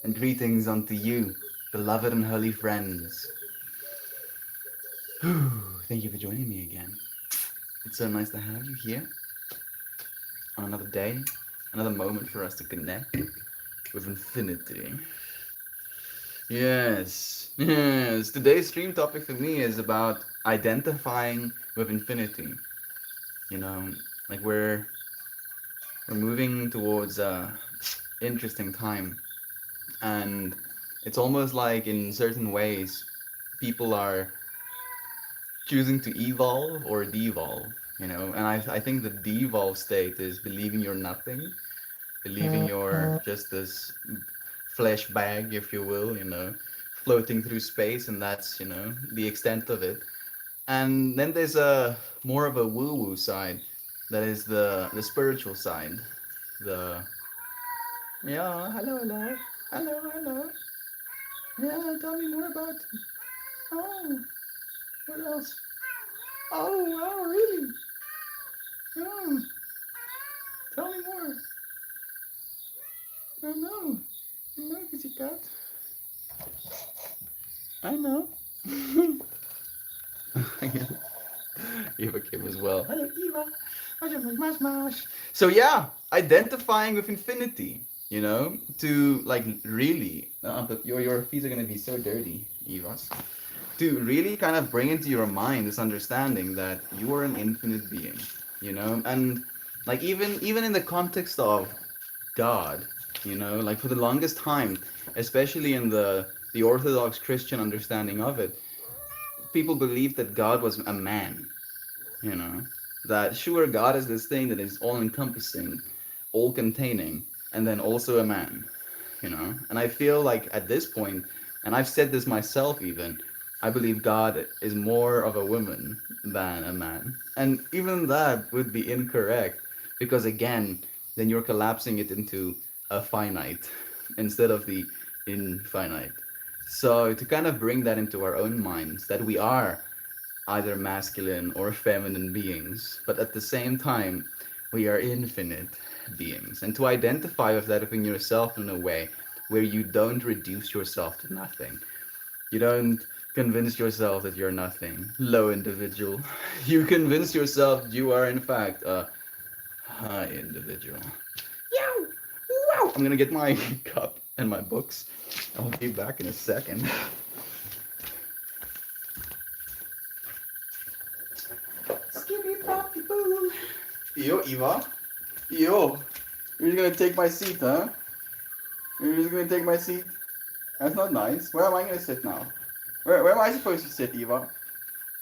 and greetings unto you, beloved and holy friends. Whew, thank you for joining me again. It's so nice to have you here on another day, another moment for us to connect with infinity. Yes. Today's stream topic for me is about identifying with infinity. You know, like we're moving towards a interesting time, and it's almost like in certain ways people are choosing to evolve or devolve, and I think the devolve state is believing you're nothing, believing you're just this flesh bag, if you will, floating through space, and that's, the extent of it. And then there's a more of a woo-woo side, that is the spiritual side. The Yeah, hello. Yeah, tell me more about. Oh, what else? Oh, wow, really? Yeah, tell me more. I know. I know, Pussycat. I know. Eva came as well. Hello, Eva. Mash. So yeah, identifying with infinity. To like really. But your feet are gonna be so dirty, Evas. To really kind of bring into your mind this understanding that you are an infinite being. And like even in the context of God, like for the longest time, especially in the Orthodox Christian understanding of it, people believed that God was a man, you know, that sure, God is this thing that is all encompassing, all containing, and then also a man. And I feel like at this point, and I've said this myself even, I believe God is more of a woman than a man. And even that would be incorrect, because again, then you're collapsing it into a finite instead of the infinite. So to kind of bring that into our own minds, that we are either masculine or feminine beings, but at the same time, we are infinite beings. And to identify with that within yourself in a way where you don't reduce yourself to nothing. You don't convince yourself that you're nothing, low individual. You convince yourself you are, in fact, a high individual. Yow! Wow! I'm gonna get my cup and my books. I'll be back in a second. Skippy poppy boo. Yo, Eva. Yo. You're just gonna take my seat, huh? You're just gonna take my seat? That's not nice. Where am I gonna sit now? Where am I supposed to sit, Eva?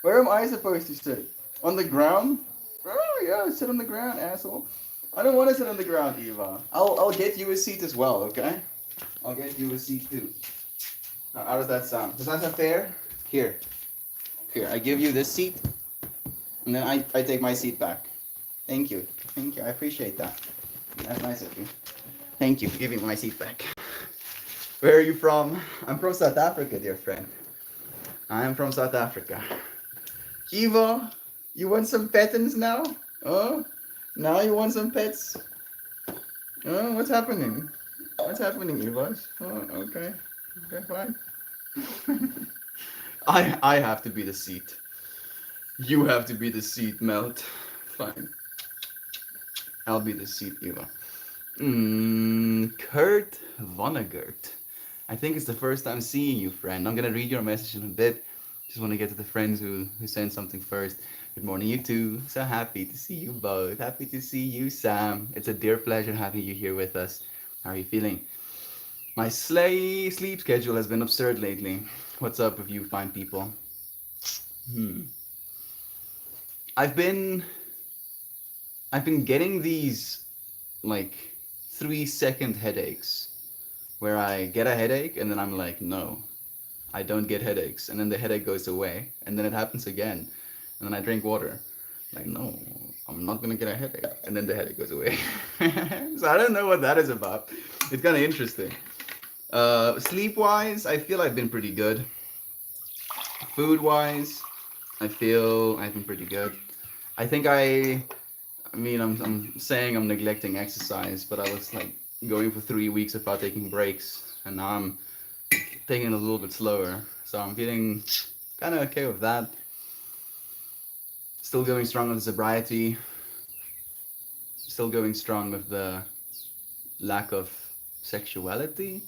Where am I supposed to sit? On the ground? Oh yeah, sit on the ground, asshole. I don't want to sit on the ground, Eva. I'll get you a seat as well, okay? I'll get you a seat too. Now, how does that sound? Does that sound fair? Here, I give you this seat, and then I take my seat back. Thank you. Thank you. I appreciate that. That's nice of you. Thank you for giving my seat back. Where are you from? I'm from South Africa, dear friend. I am from South Africa. Eva, you want some pettins now? Oh, now you want some pets? Oh, what's happening? What's happening, Eva? Oh, okay. Okay, fine. I have to be the seat. You have to be the seat, Melt. Fine. I'll be the seat, Eva. Kurt Vonnegut. I think it's the first time seeing you, friend. I'm gonna read your message in a bit. Just want to get to the friends who sent something first. Good morning, you two. So happy to see you both. Happy to see you, Sam. It's a dear pleasure having you here with us. How are you feeling? My sleep schedule has been absurd lately. What's up with you fine people? Hmm. I've been I've been getting these like 3-second headaches where I get a headache and then I'm like, no, I don't get headaches. And then the headache goes away. And then it happens again. And then I drink water. Like, no, I'm not going to get a headache. And then the headache goes away. So I don't know what that is about. It's kind of interesting. Sleep wise, I feel I've been pretty good. Food wise, I feel I've been pretty good. I think I'm saying I'm neglecting exercise, but I was like going for 3 weeks without taking breaks, and now I'm taking it a little bit slower. So I'm feeling kind of okay with that. Still going strong with the sobriety. Still going strong with the lack of sexuality.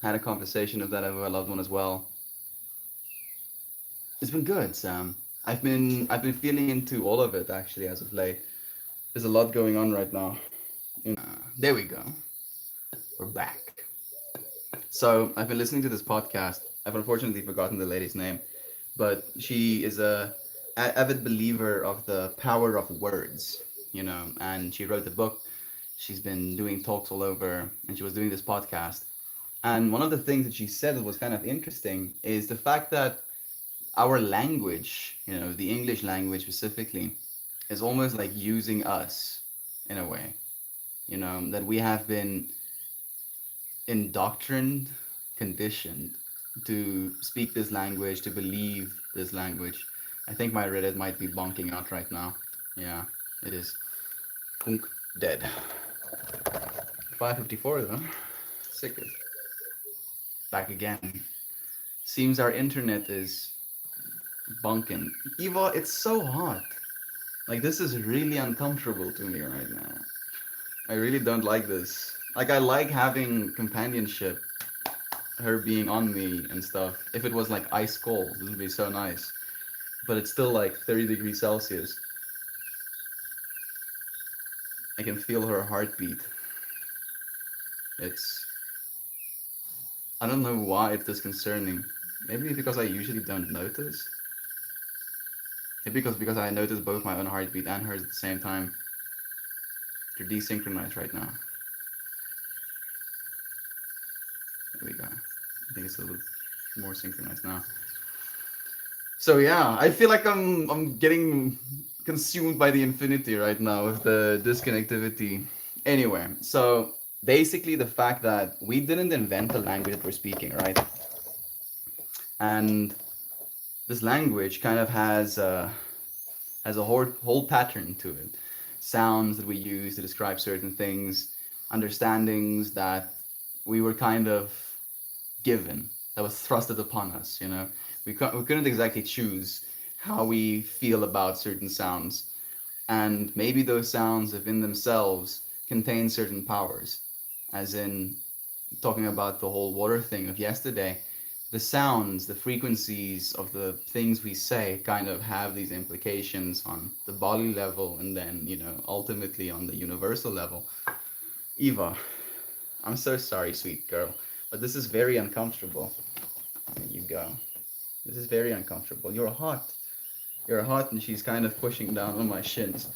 Had a conversation of that with a loved one as well. It's been good, Sam. I've been feeling into all of it actually as of late. There's a lot going on right now. There we go. We're back. So I've been listening to this podcast. I've unfortunately forgotten the lady's name, but she is a avid believer of the power of words, and she wrote a book. She's been doing talks all over, and she was doing this podcast. And one of the things that she said that was kind of interesting is the fact that our language, the English language specifically, is almost like using us in a way, that we have been indoctrined, conditioned to speak this language, to believe this language. I think my Reddit might be bonking out right now. Yeah, it is. Punk dead. 5:54 though. Sick of. Back again. Seems our internet is bunking. Eva, it's so hot. Like, this is really uncomfortable to me right now. I really don't like this. Like, I like having companionship, her being on me and stuff. If it was like ice cold, this would be so nice. But it's still like 30 degrees Celsius. I can feel her heartbeat. It's. I don't know why it's disconcerting. Maybe because I usually don't notice. Maybe because I notice both my own heartbeat and hers at the same time. They're desynchronized right now. There we go. I think it's a little more synchronized now. So yeah, I feel like I'm getting consumed by the infinity right now with the disconnectivity. Anyway, so basically the fact that we didn't invent the language that we're speaking, right? And this language kind of has a whole pattern to it. Sounds that we use to describe certain things, understandings that we were kind of given, that was thrusted upon us, We couldn't exactly choose how we feel about certain sounds. And maybe those sounds within themselves contain certain powers. As in, talking about the whole water thing of yesterday, the sounds, the frequencies of the things we say kind of have these implications on the body level and then, ultimately on the universal level. Eva, I'm so sorry, sweet girl, but this is very uncomfortable. There you go. This is very uncomfortable. You're hot. You're hot, and she's kind of pushing down on my shins.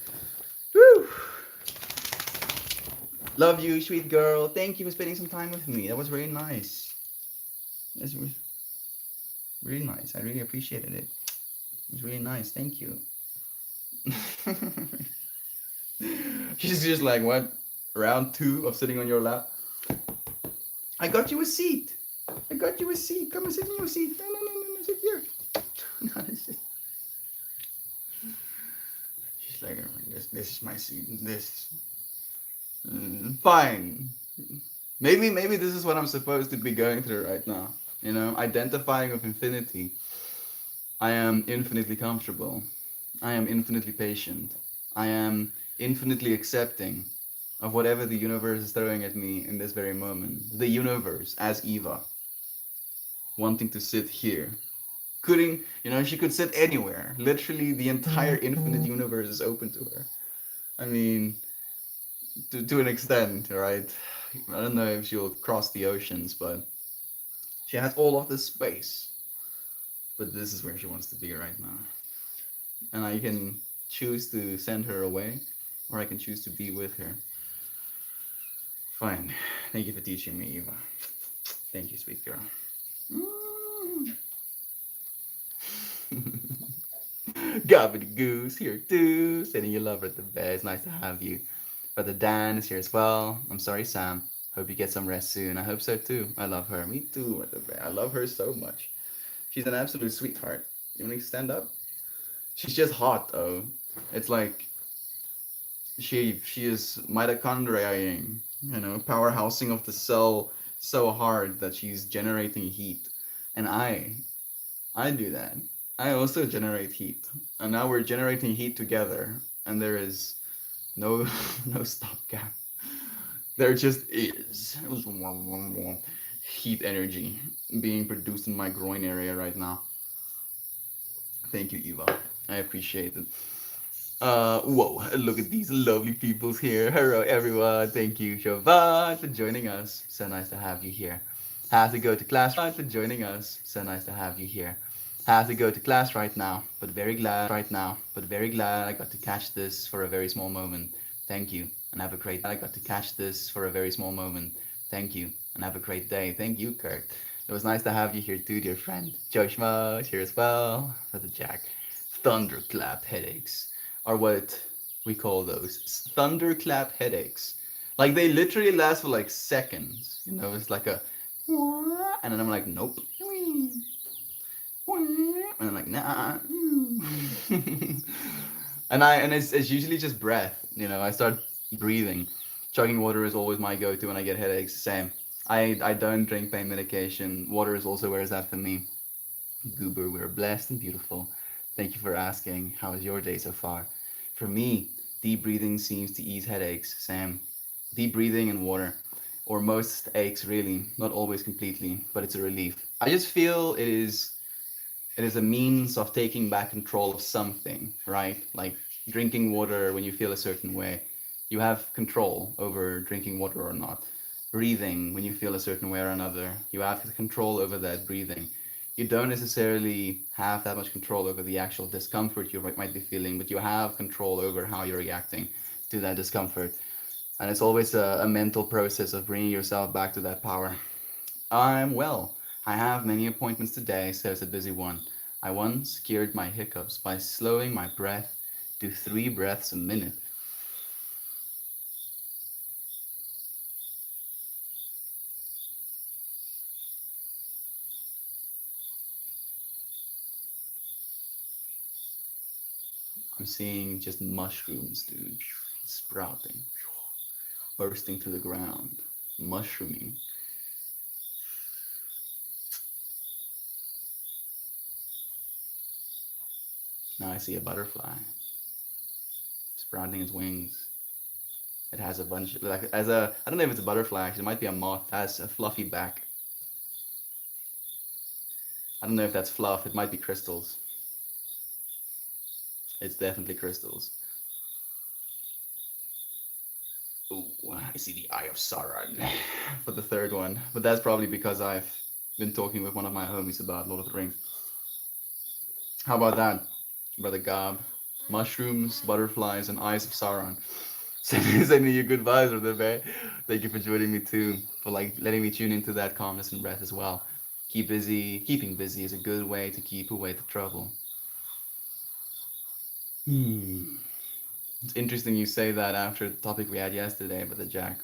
Woo! Love you, sweet girl. Thank you for spending some time with me. That was really nice. That's really nice. I really appreciated it. It was really nice. Thank you. She's just like, what? Round 2 of sitting on your lap? I got you a seat. I got you a seat. Come and sit in your seat. No, sit here. She's like, this is my seat. This. Fine. Maybe this is what I'm supposed to be going through right now. Identifying with infinity. I am infinitely comfortable. I am infinitely patient. I am infinitely accepting of whatever the universe is throwing at me in this very moment. The universe, as Eva, wanting to sit here. She could sit anywhere. Literally, the entire infinite universe is open to her. I mean, to an extent, right? I don't know if she'll cross the oceans, but she has all of this space. But this is where she wants to be right now. And I can choose to send her away, or I can choose to be with her. Fine. Thank you for teaching me, Eva. Thank you, sweet girl. Gobbity Goose here too. Sending you love at the bed. It's nice to have you. Brother Dan is here as well. I'm sorry, Sam. Hope you get some rest soon. I hope so too. I love her. Me too. I love her so much. She's an absolute sweetheart. You want to stand up? She's just hot, though. It's like she is mitochondriaing powerhousing of the cell so hard that she's generating heat. And I do that. I also generate heat. And now we're generating heat together. And there is no no stopgap. There just is heat energy being produced in my groin area right now. Thank you, Eva. I appreciate it. Whoa, look at these lovely peoples here. Hello, everyone. Thank you, Siobhan, for joining us. So nice to have you here. Have to go to class for joining us. So nice to have you here. Have to go to class but very glad I got to catch this for a very small moment. Thank you, and have a great. I got to catch this for a very small moment. Thank you, and have a great day. Thank you, Kurt. It was nice to have you here too, dear friend. Joshma is here as well. Brother Jack. Thunderclap headaches are what we call those. Thunderclap headaches. Like they literally last for like seconds. It's like a and then I'm like, nope. And I'm like, nah. And it's usually just breath. I start breathing. Chugging water is always my go-to when I get headaches. Same. I don't drink pain medication. Water is also where is that for me. Goober, we're blessed and beautiful. Thank you for asking. How is your day so far? For me, deep breathing seems to ease headaches. Same. Deep breathing and water. Or most aches, really. Not always completely, but it's a relief. I just feel it is a means of taking back control of something, right? Like drinking water when you feel a certain way. You have control over drinking water or not. Breathing when you feel a certain way or another. You have control over that breathing. You don't necessarily have that much control over the actual discomfort you might be feeling, but you have control over how you're reacting to that discomfort. And it's always a mental process of bringing yourself back to that power. I'm well. I have many appointments today, so it's a busy one. I once cured my hiccups by slowing my breath to 3 breaths a minute. I'm seeing just mushrooms, dude, sprouting, bursting through the ground, mushrooming. Now I see a butterfly sprouting its wings. It has a bunch, like as a, I don't know if it's a butterfly. Actually, it might be a moth. It has a fluffy back. I don't know if that's fluff. It might be crystals. It's definitely crystals. Ooh, I see the Eye of Sauron for the third one, but that's probably because I've been talking with one of my homies about Lord of the Rings. How about that, Brother Gob? Mushrooms, butterflies, and Eyes of Sauron. Sending you good vibes, Brother Bay. Thank you for joining me too, for like letting me tune into that calmness and breath as well. Keep busy. Keeping busy is a good way to keep away the trouble. Hmm. It's interesting you say that after the topic we had yesterday, Brother Jack.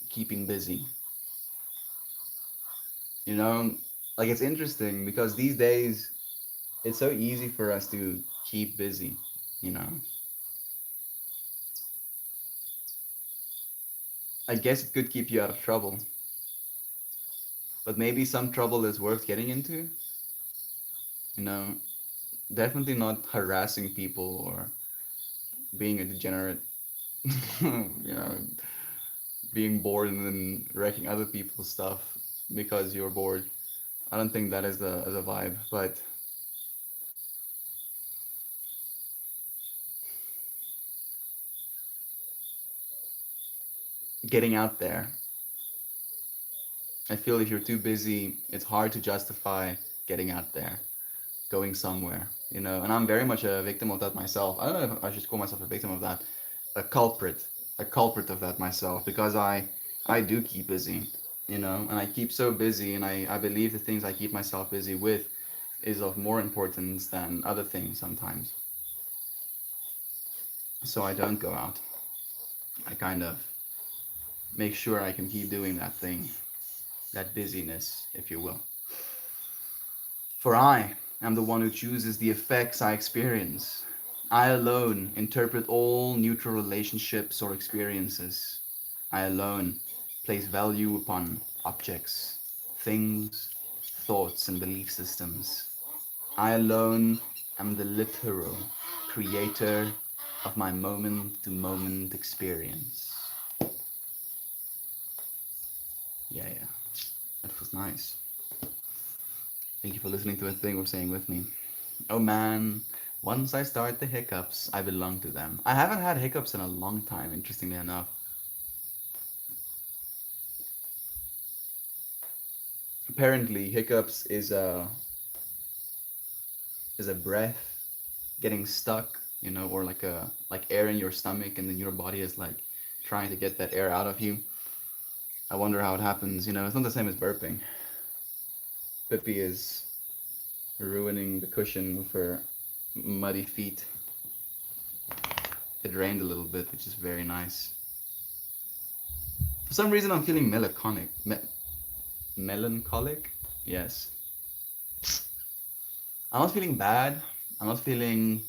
Keeping busy. You know, like it's interesting because these days it's so easy for us to keep busy, you know. I guess it could keep you out of trouble, but maybe some trouble is worth getting into, you know. Definitely not harassing people or being a degenerate, you know, being bored and then wrecking other people's stuff because you're bored. I don't think that is the vibe, but getting out there. I feel if you're too busy, it's hard to justify getting out there, going somewhere, you know. And I'm very much a victim of that myself. I don't know if I should call myself a victim of that, a culprit, a culprit of that myself, because I do keep busy, you know, and I keep so busy, and I believe the things I keep myself busy with is of more importance than other things sometimes. So I don't go out. I kind of make sure I can keep doing that thing, that busyness, if you will. For I am the one who chooses the effects I experience. I alone interpret all neutral relationships or experiences. I alone place value upon objects, things, thoughts, and belief systems. I alone am the literal creator of my moment to moment experience. Yeah, yeah, that was nice. Thank you for listening to a thing or saying with me. Oh man, once I start the hiccups, I belong to them. I haven't had hiccups in a long time, interestingly enough. Apparently, hiccups is a breath getting stuck, you know, or like air in your stomach, and then your body is like trying to get that air out of you. I wonder how it happens. You know, it's not the same as burping. Pippi is ruining the cushion with her muddy feet. It rained a little bit, which is very nice. For some reason, I'm feeling melancholic. Melancholic? Yes. I'm not feeling bad. I'm not feeling.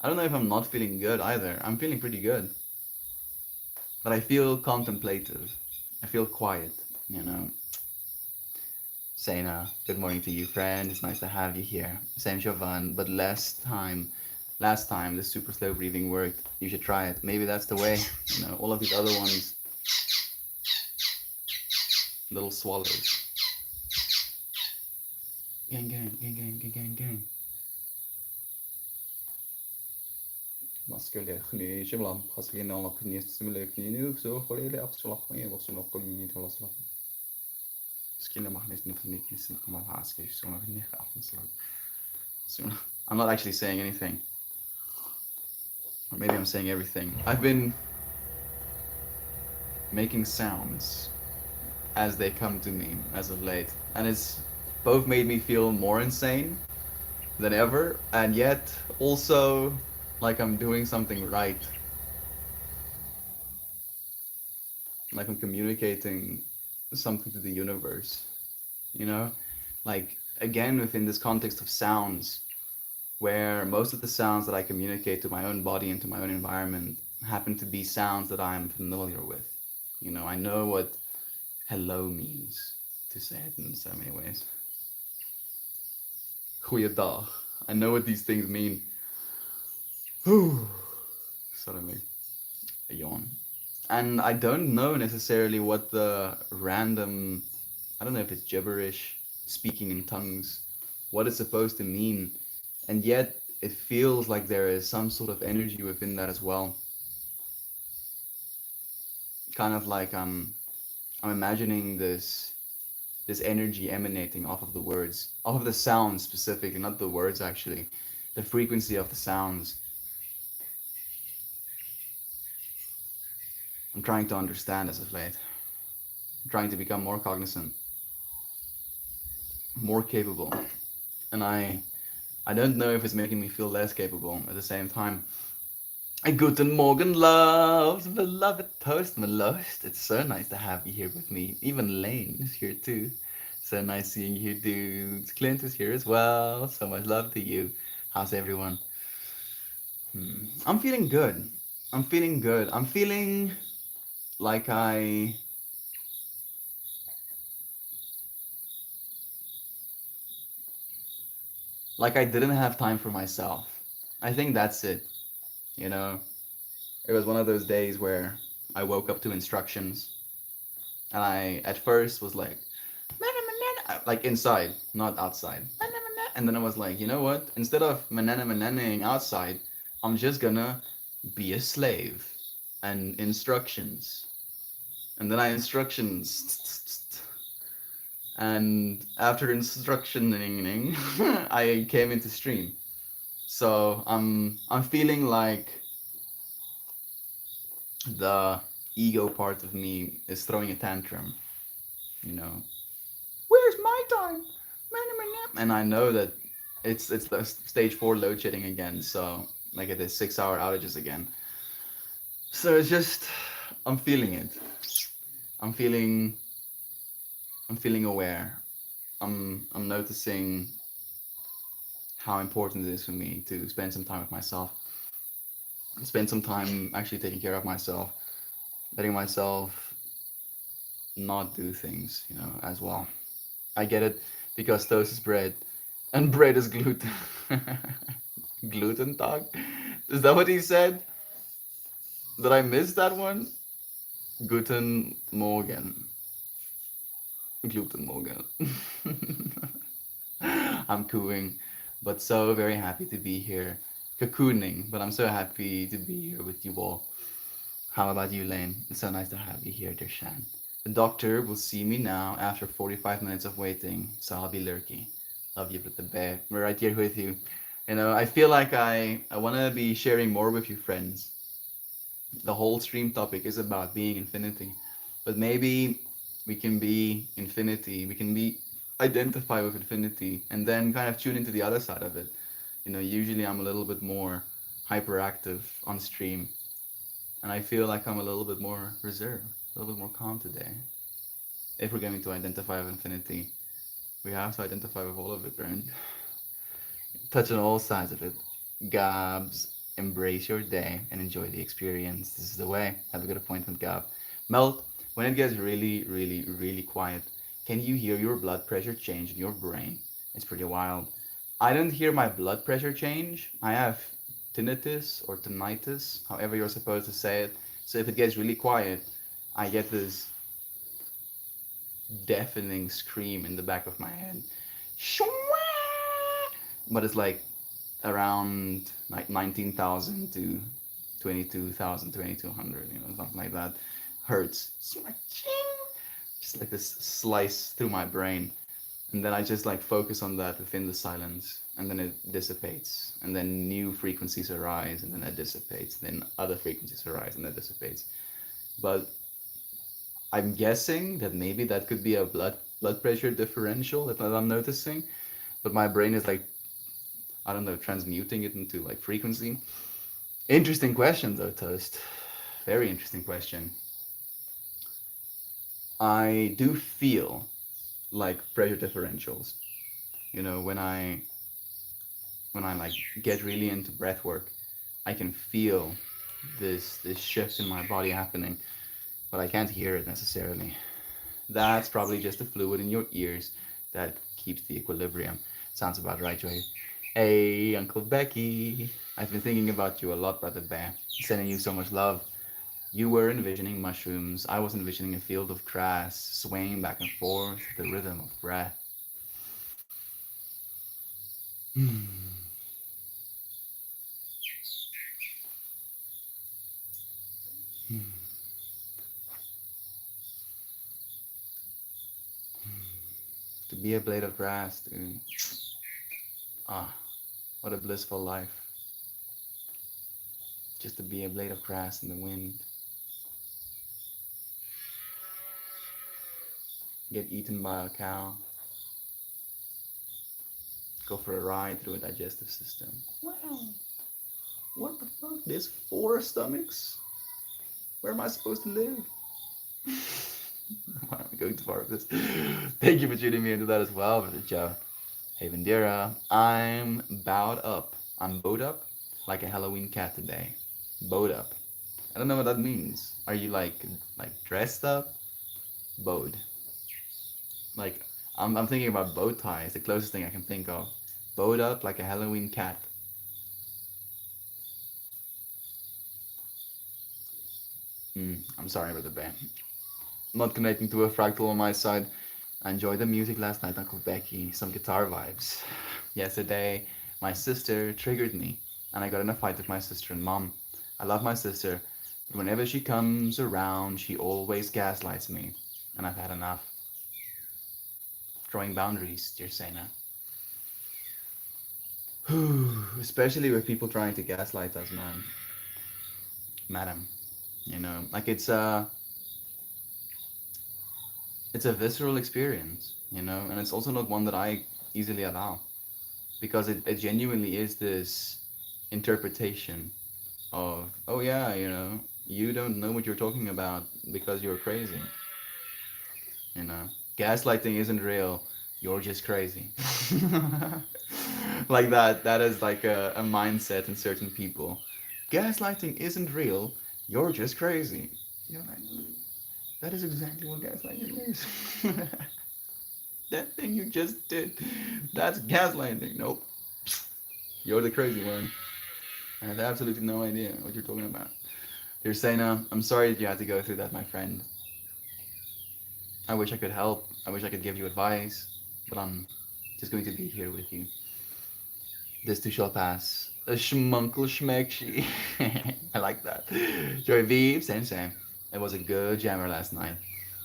I don't know if I'm not feeling good either. I'm feeling pretty good. But I feel contemplative. I feel quiet, you know. Saying good morning to you, friend. It's nice to have you here. Same Jovan, but last time the super slow breathing worked. You should try it. Maybe that's the way. You know, all of these other ones, little swallows. Gang, gang, gang, gang, gang, gang, gang. Masculine, Shimlam, Haskin, all of the similar new, so for the absolute way, was not going to last. Skin mag niet van die kiezen, maar haast is zo nog niet afgesloten. So I'm not actually saying anything. Or maybe I'm saying everything. I've been making sounds as they come to me as of late. And it's both made me feel more insane than ever, and yet also like I'm doing something right. Like I'm communicating something to the universe. You know? Like, again, within this context of sounds, where most of the sounds that I communicate to my own body and to my own environment happen to be sounds that I'm familiar with. You know, I know what hello means, to say it in so many ways. Goeiedag. I know what these things mean. Suddenly, a yawn. And I don't know necessarily what the random, I don't know if it's gibberish, speaking in tongues, what it's supposed to mean. And yet, it feels like there is some sort of energy within that as well. Kind of like I'm imagining this energy emanating off of the words, off of the sounds specifically, not the words actually, the frequency of the sounds. I'm trying to understand as of late. I'm trying to become more cognizant, more capable. And I don't know if it's making me feel less capable at the same time. Guten Morgen, loves, beloved toast, my lost. It's so nice to have you here with me. Even Lane is here too. So nice seeing you, dudes. Clint is here as well. So much love to you. How's everyone? I'm feeling good. I'm feeling good. I'm feeling like I didn't have time for myself. I think that's it. You know, it was one of those days where I woke up to instructions, and I at first was like inside, not outside. And then I was like, you know what? Instead of mananaing outside, I'm just gonna be a slave and instructions. And then I instructions. And after instructioning, I came into stream. So I'm feeling like the ego part of me is throwing a tantrum. You know, where's my time? And I know that it's the stage 4 load shedding again. So like it is 6-hour outages again. So it's just I'm feeling it. I'm feeling I'm feeling aware. I'm noticing how important it is for me to spend some time with myself. spend some time actually taking care of myself, letting myself not do things, as well. I get it because toast is bread and bread is gluten. Gluten talk? Is that what he said? Did I miss that one? Guten Morgen. Gluten Morgen. I'm cooing, but so very happy to be here. Cocooning, but I'm so happy to be here with you all. How about you, Lane? It's so nice to have you here, dear Shan. The doctor will see me now after 45 minutes of waiting, so I'll be lurky. Love you with the bear. We're right here with you. I feel like I want to be sharing more with you, friends. The whole stream topic is about being infinity, but maybe we can be infinity. We can be identify with infinity, and then kind of tune into the other side of it. Usually I'm a little bit more hyperactive on stream, and I feel like I'm a little bit more reserved, a little bit more calm today. If we're going to identify with infinity, we have to identify with all of it, right? Touch on all sides of it. Gabs, embrace your day and enjoy the experience. This is the way. Have a good appointment, Gab. Melt, when it gets really, really, really quiet, can you hear your blood pressure change in your brain? It's pretty wild. I don't hear my blood pressure change. I have tinnitus or tinnitus, however you're supposed to say it. So if it gets really quiet, I get this deafening scream in the back of my head. But it's like around like 19,000 to 22,000, 2,200, something like that. Hertz. Just like this slice through my brain. And then I just like focus on that within the silence. And then it dissipates. And then new frequencies arise and then it dissipates. Then other frequencies arise and that dissipates. But I'm guessing that maybe that could be a blood pressure differential that I'm noticing. But my brain is like, I don't know, transmuting it into like frequency. Interesting question though, Toast. Very interesting question. I do feel like pressure differentials. When I like get really into breath work, I can feel this shift in my body happening, but I can't hear it necessarily. That's probably just the fluid in your ears that keeps the equilibrium. Sounds about right, Joy. Hey, Uncle Becky. I've been thinking about you a lot, Brother Bear. Sending you so much love. You were envisioning mushrooms. I was envisioning a field of grass swaying back and forth, the rhythm of breath. To be a blade of grass, dude. Ah, what a blissful life. Just to be a blade of grass in the wind. Get eaten by a cow. Go for a ride through a digestive system. Wow. What the fuck? There's 4 stomachs? Where am I supposed to live? Why am I going too far with this? Thank you for tuning me into that as well, Brother Joe. Hey Vendera, I'm bowed up. I'm bowed up like a Halloween cat today. Bowed up. I don't know what that means. Are you like dressed up? Bowed. Like I'm thinking about bow ties, the closest thing I can think of. Bowed up like a Halloween cat. I'm sorry about the band. Not connecting to a fractal on my side. I enjoyed the music last night, Uncle Becky. Some guitar vibes. Yesterday, my sister triggered me, and I got in a fight with my sister and mom. I love my sister, but whenever she comes around, she always gaslights me, and I've had enough. Drawing boundaries, dear Sena. Especially with people trying to gaslight us, man. Madam. Like it's a visceral experience, and it's also not one that I easily allow because it genuinely is this interpretation of, oh yeah, you don't know what you're talking about because you're crazy. you know Gaslighting isn't real, you're just crazy. Like that is like a mindset in certain people. gaslighting isn't real, you're just crazy. You're like, that is exactly what gaslighting is. That thing you just did, that's gaslighting. Nope, you're the crazy one. I have absolutely no idea what you're talking about. You're saying, I'm sorry that you had to go through that, my friend. I wish I could help. I wish I could give you advice, but I'm just going to be here with you. This too shall pass. A schmunkle schmekshi. I like that. Joy V, same, same. It was a good jammer last night.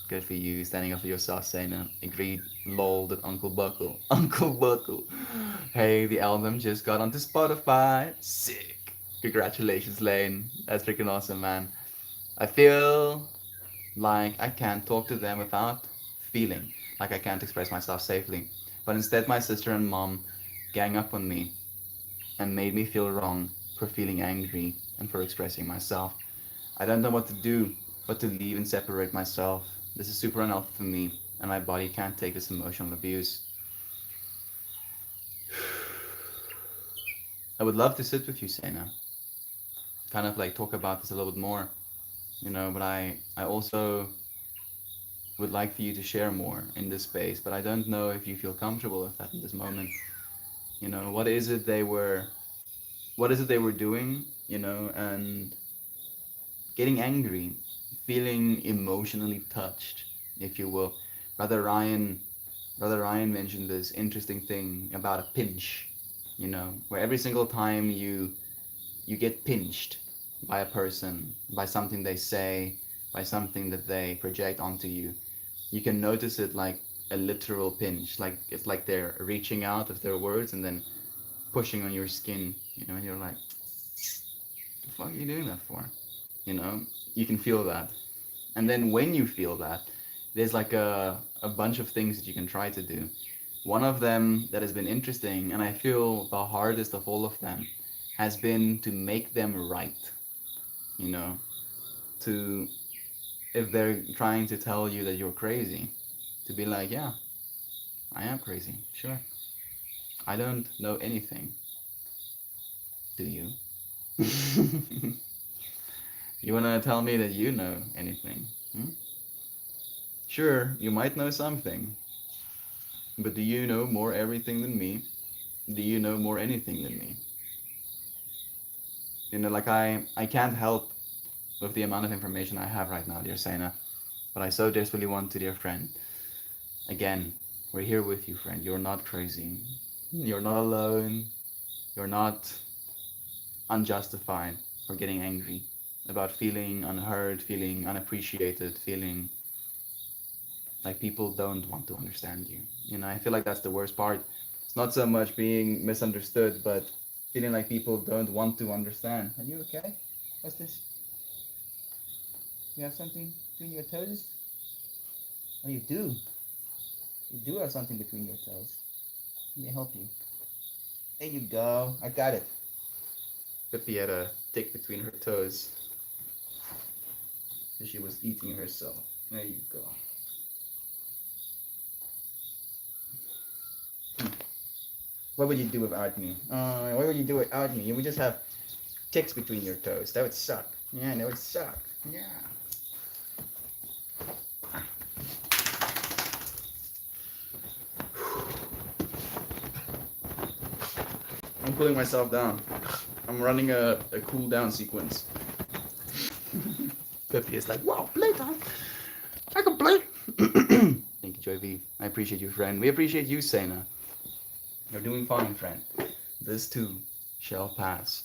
Good for you, standing up for yourself, Sana. Agreed, lol, that Uncle Buckle. Uncle Buckle. Hey, the album just got onto Spotify. Sick. Congratulations, Lane. That's freaking awesome, man. I feel like I can't talk to them without feeling like I can't express myself safely. But instead, my sister and mom gang up on me and made me feel wrong for feeling angry and for expressing myself. I don't know what to do but to leave and separate myself. This is super unhealthy for me, and my body can't take this emotional abuse. I would love to sit with you, Sena. Kind of like talk about this a little bit more, but I also would like for you to share more in this space, but I don't know if you feel comfortable with that in this moment. What is it they were doing, and getting angry, feeling emotionally touched, if you will. Brother Ryan, Brother Ryan mentioned this interesting thing about a pinch, where every single time you get pinched by a person, by something they say, by something that they project onto you, you can notice it like a literal pinch, like it's like they're reaching out with their words and then pushing on your skin, and you're like, the fuck are you doing that for? You know, you can feel that. And then when you feel that, there's like a bunch of things that you can try to do. One of them that has been interesting, and I feel the hardest of all of them, has been to make them right. You know, to, if they're trying to tell you that you're crazy, to be like, yeah, I am crazy, sure. I don't know anything. Do you? You wanna tell me that you know anything? Hmm? Sure, you might know something, but do you know more everything than me? Do you know more anything than me? Like I can't help with the amount of information I have right now, dear Sena, but I so desperately want to, dear friend. Again, we're here with you, friend. You're not crazy. You're not alone. You're not unjustified for getting angry about feeling unheard, feeling unappreciated, feeling like people don't want to understand you. I feel like that's the worst part. It's not so much being misunderstood, but feeling like people don't want to understand. Are you okay? What's this? You have something between your toes? Oh, you do. You do have something between your toes. Let me help you. There you go. I got it. Pippi had a tick between her toes. So she was eating herself. There you go. What would you do without me? What would you do without me? You would just have ticks between your toes. That would suck. Yeah, that would suck. Yeah. I'm pulling myself down. I'm running a cool down sequence. Peppy is like, wow, playtime. I can play. Thank you, Joy V. I appreciate you, friend. We appreciate you, Sena. You're doing fine, friend. This too shall pass.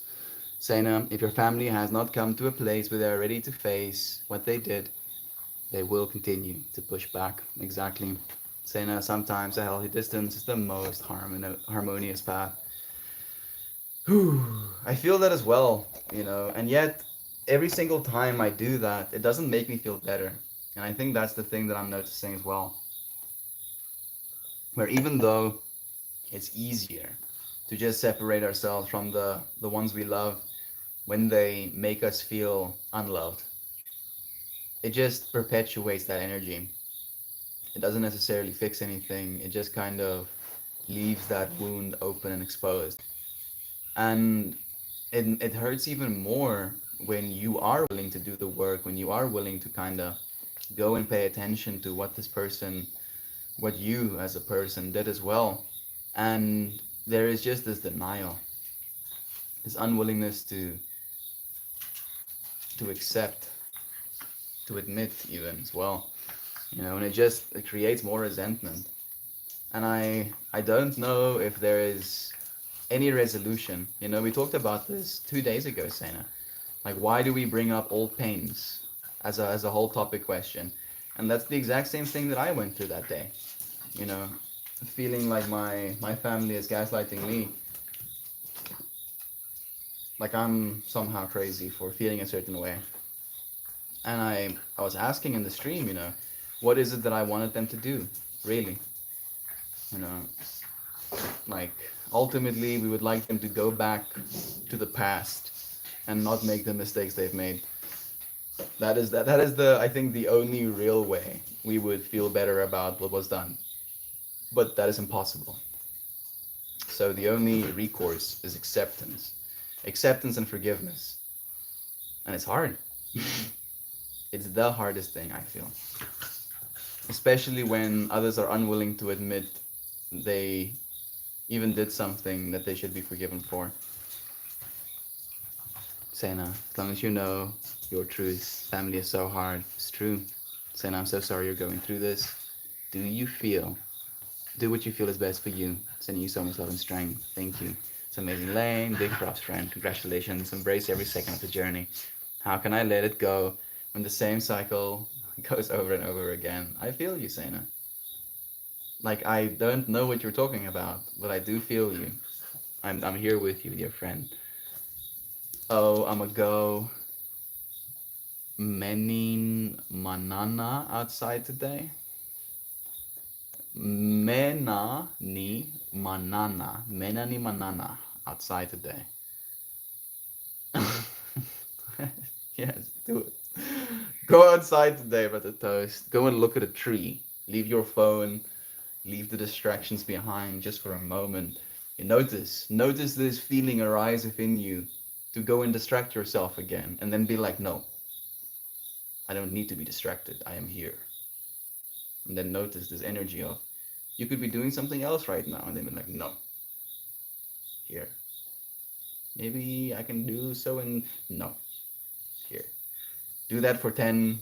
Sena, if your family has not come to a place where they're ready to face what they did, they will continue to push back. Exactly. Sena, sometimes a healthy distance is the most harmonious path. I feel that as well, and yet every single time I do that, it doesn't make me feel better. And I think that's the thing that I'm noticing as well. Where even though it's easier to just separate ourselves from the ones we love when they make us feel unloved, it just perpetuates that energy. It doesn't necessarily fix anything, it just kind of leaves that wound open and exposed. And it hurts even more when you are willing to do the work, when you are willing to kind of go and pay attention to what this person, what you as a person did as well. And there is just this denial, this unwillingness to accept, to admit even as well. And it creates more resentment. And I don't know if there is any resolution. We talked about this 2 days ago, Sena. Like, why do we bring up old pains as a whole topic question? And that's the exact same thing that I went through that day. You know, feeling like my family is gaslighting me, like I'm somehow crazy for feeling a certain way. And I was asking in the stream, what is it that I wanted them to do, really? You know, like ultimately we would like them to go back to the past and not make the mistakes they've made. That is the I think the only real way we would feel better about what was done. But that is impossible. So the only recourse is acceptance. Acceptance and forgiveness. And it's hard. It's the hardest thing, I feel. Especially when others are unwilling to admit they even did something that they should be forgiven for. Sena, as long as you know your truth, family is so hard. It's true. Sena, I'm so sorry you're going through this. Do you feel? Do what you feel is best for you. Sending you so much love and strength. Thank you. It's amazing, Lane. Big props, friend. Congratulations. Embrace every second of the journey. How can I let it go when the same cycle goes over and over again? I feel you, Sena. Like, I don't know what you're talking about, but I do feel you. I'm here with you, dear friend. Oh, I'ma go Menin Manana outside today. Mena ni Manana. Mena ni Manana outside today. Yes, do it. Go outside today, but the toast. Go and look at a tree. Leave your phone. Leave the distractions behind just for a moment. You notice this feeling arise within you to go and distract yourself again, and then be like, no, I don't need to be distracted. I am here. And then notice this energy of, you could be doing something else right now, and then be like, no, here. Maybe I can do so, and no, here. Do that for 10,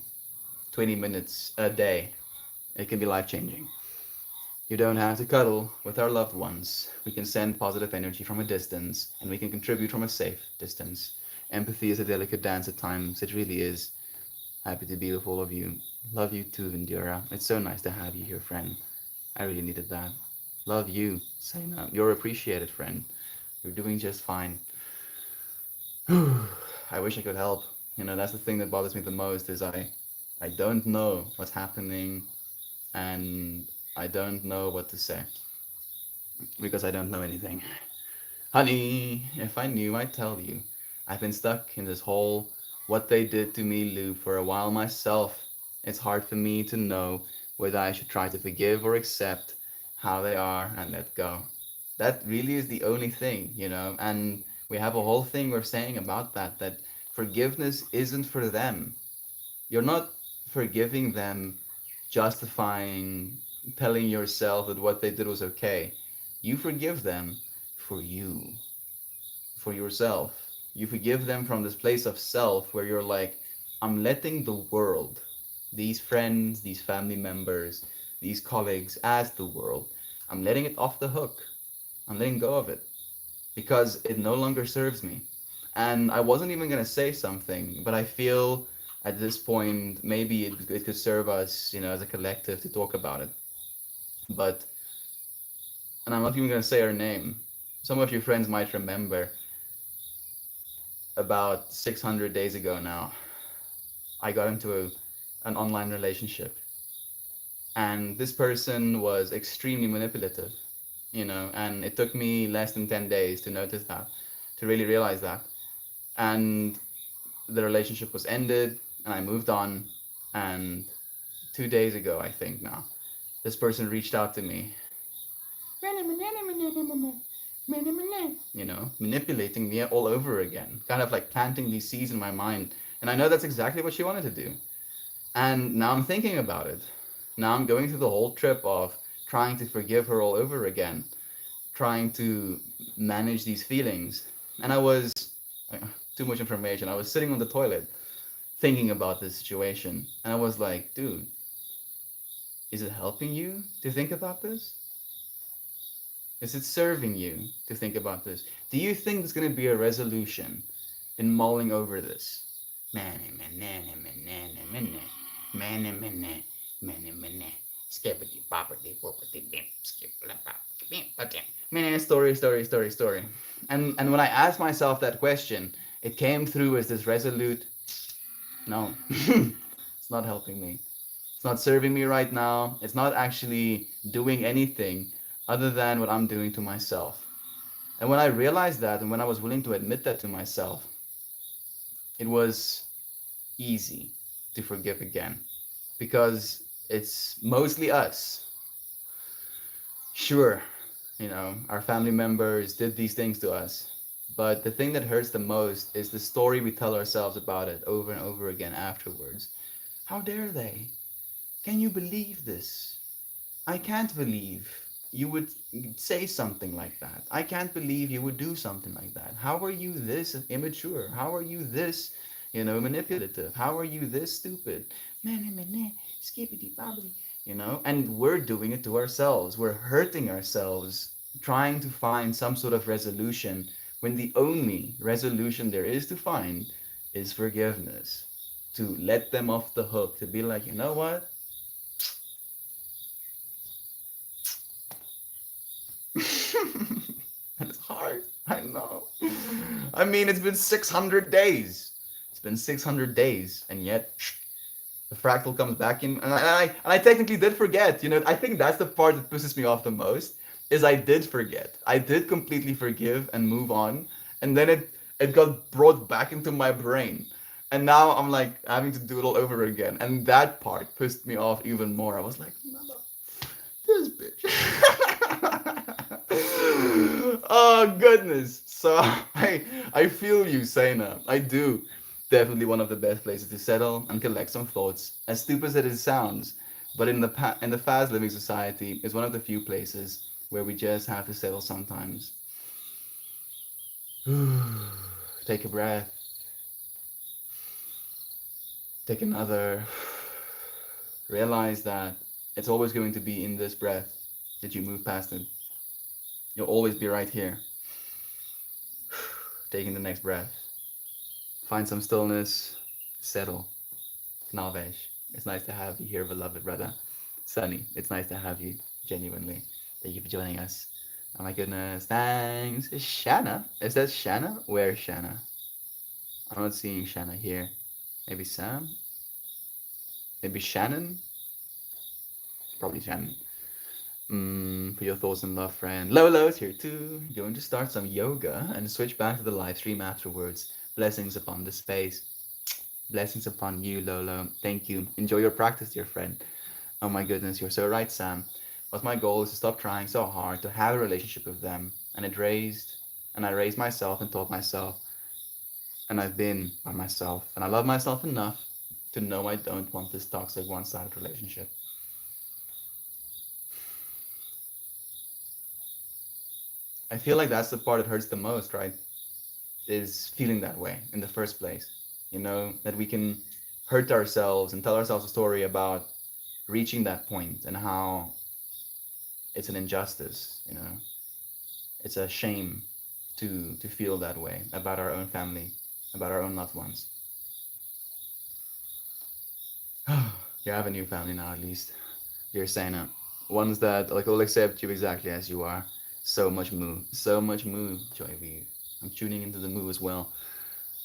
20 minutes a day. It can be life changing. You don't have to cuddle with our loved ones. We can send positive energy from a distance, and we can contribute from a safe distance. Empathy is a delicate dance at times. It really is. Happy to be with all of you. Love you too, Indira. It's so nice to have you here, friend. I really needed that. Love you, Saina. You're appreciated, friend. You're doing just fine. I wish I could help. That's the thing that bothers me the most is I don't know what's happening, and I don't know what to say because I don't know anything. Honey, if I knew, I'd tell you. I've been stuck in this whole what they did to me loop for a while myself. It's hard for me to know whether I should try to forgive or accept how they are and let go. That really is the only thing. And we have a whole thing we're saying about that forgiveness isn't for them. You're not forgiving them, justifying, telling yourself that what they did was okay. You forgive them for you, for yourself. You forgive them from this place of self where you're like, I'm letting the world, these friends, these family members, these colleagues, as the world, I'm letting it off the hook. I'm letting go of it because it no longer serves me. And I wasn't even going to say something, but I feel at this point maybe it could serve us, as a collective to talk about it. But, and I'm not even going to say her name. Some of your friends might remember about 600 days ago now, I got into an online relationship. And this person was extremely manipulative, and it took me less than 10 days to notice that, to really realize that. And the relationship was ended, and I moved on. And 2 days ago, I think now, this person reached out to me. manipulating me all over again, kind of like planting these seeds in my mind. And I know that's exactly what she wanted to do. And now I'm thinking about it. Now I'm going through the whole trip of trying to forgive her all over again, trying to manage these feelings. And I was, uh, too much information, I was sitting on the toilet thinking about this situation. And I was like, dude, is it helping you to think about this? Is it serving you to think about this? Do you think there's going to be a resolution in mulling over this? Story. And when I asked myself that question, it came through as this resolute no. It's not helping me. It's not serving me right now. It's not actually doing anything other than what I'm doing to myself. And when I realized that, and when I was willing to admit that to myself, it was easy to forgive again because it's mostly us. Sure, our family members did these things to us, but the thing that hurts the most is the story we tell ourselves about it over and over again afterwards. How dare they? Can you believe this? I can't believe you would say something like that. I can't believe you would do something like that. How are you this immature? How are you this, manipulative? How are you this stupid? Skippity bobbity. And we're doing it to ourselves. We're hurting ourselves trying to find some sort of resolution when the only resolution there is to find is forgiveness. To let them off the hook, to be like, you know what? It's hard. I know. I mean, it's been 600 days. It's been 600 days, and yet the fractal comes back in, and I technically did forget. I think that's the part that pisses me off the most. Is I did forget. I did completely forgive and move on, and then it got brought back into my brain, and now I'm like having to do it all over again, and that part pissed me off even more. I was like, mother, this bitch. Oh goodness. So I feel you, Saina. I do. Definitely one of the best places to settle and collect some thoughts. As stupid as it sounds, but in the fast living society is one of the few places where we just have to settle sometimes. Take a breath. Take another. Realize that it's always going to be in this breath that you move past it. You'll always be right here. Taking the next breath. Find some stillness. Settle. Knowledge. It's nice to have you here, beloved brother. Sunny, it's nice to have you, genuinely. Thank you for joining us. Oh my goodness, thanks. Shanna? Is that Shanna? Where's Shanna? I'm not seeing Shanna here. Maybe Sam? Maybe Shannon? Probably Shannon. For your thoughts and love, friend. Lolo's here too. Going to start some yoga and switch back to the live stream afterwards. Blessings upon the space. Blessings upon you, Lolo. Thank you. Enjoy your practice, dear friend. Oh my goodness, you're so right, Sam. What my goal is to stop trying so hard to have a relationship with them. And I raised myself and taught myself. And I've been by myself. And I love myself enough to know I don't want this toxic one-sided relationship. I feel like that's the part that hurts the most, right? Is feeling that way in the first place. That we can hurt ourselves and tell ourselves a story about reaching that point and how it's an injustice. It's a shame to feel that way about our own family, about our own loved ones. You have a new family now, at least. You're saying it. Ones that will accept you exactly as you are. So much moo, Joy V. I'm tuning into the moo as well.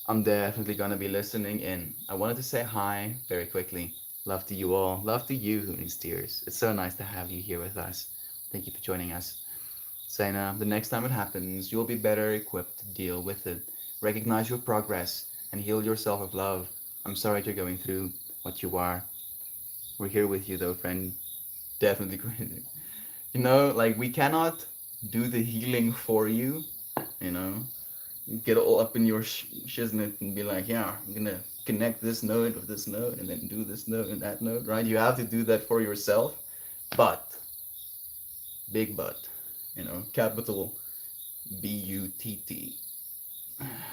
I'm definitely gonna be listening in. I wanted to say hi very quickly. Love to you all. Love to you who needs tears. It's so nice to have you here with us. Thank you for joining us. Saina, the next time it happens, you'll be better equipped to deal with it. Recognize your progress and heal yourself with love. I'm sorry you're going through what you are. We're here with you though, friend. Definitely. We cannot do the healing for you, you know, get all up in your shiznit and be like, yeah, I'm gonna connect this node with this node and then do this node and that node, right? You have to do that for yourself, but, big but, capital BUTT,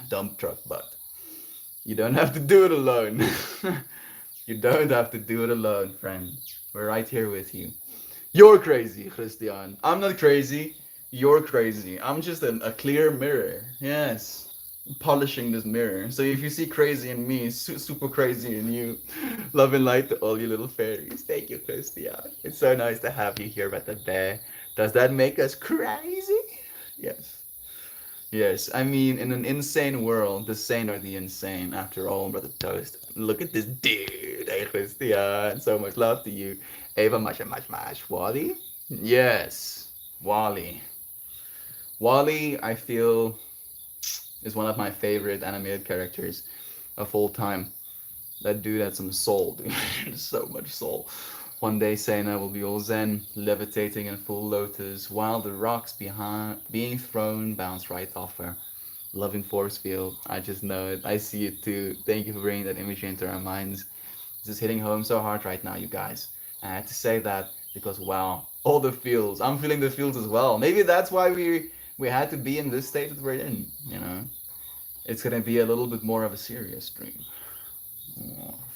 dump truck butt. You don't have to do it alone. You don't have to do it alone, friend. We're right here with you. You're crazy, Christian. I'm not crazy. You're crazy. I'm just a clear mirror. Yes. Polishing this mirror. So if you see crazy in me, super crazy in you, love and light to all you little fairies. Thank you, Christian. It's so nice to have you here, Brother Bear. Does that make us crazy? Yes. Yes, I mean, in an insane world, the sane are the insane. After all, Brother Toast. Look at this dude. Hey, Christian. So much love to you. Eva, much. Wally? Yes, Wally. Wally, I feel, is one of my favorite animated characters of all time. That dude had some soul, dude. So much soul. One day, Sena will be all zen, levitating in full lotus, while the rocks behind being thrown bounce right off her. Loving force field. I just know it. I see it too. Thank you for bringing that imagery into our minds. This is hitting home so hard right now, you guys. I had to say that because wow, all the feels. I'm feeling the feels as well. Maybe that's why we had to be in this state that we're in. It's gonna be a little bit more of a serious dream.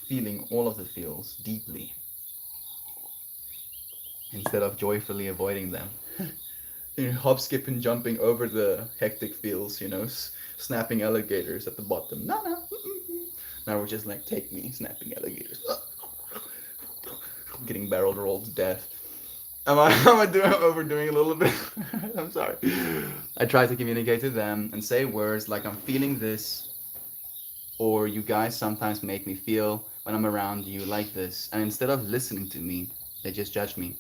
Feeling all of the feels deeply instead of joyfully avoiding them. Hop, skip, and jumping over the hectic feels, snapping alligators at the bottom. No, no. Now we're just like, take me, snapping alligators. Getting barrel rolled to death. Am I overdoing a little bit? I'm sorry. I try to communicate to them and say words like I'm feeling this, or you guys sometimes make me feel when I'm around you like this. And instead of listening to me, they just judge me.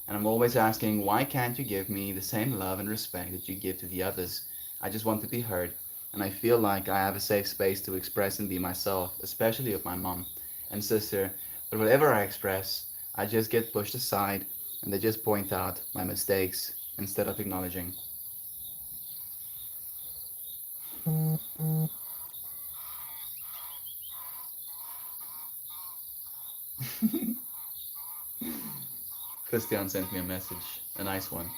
And I'm always asking, why can't you give me the same love and respect that you give to the others? I just want to be heard. And I feel like I have a safe space to express and be myself, especially with my mom and sister. But whatever I express, I just get pushed aside and they just point out my mistakes instead of acknowledging. Christian sent me a message, a nice one.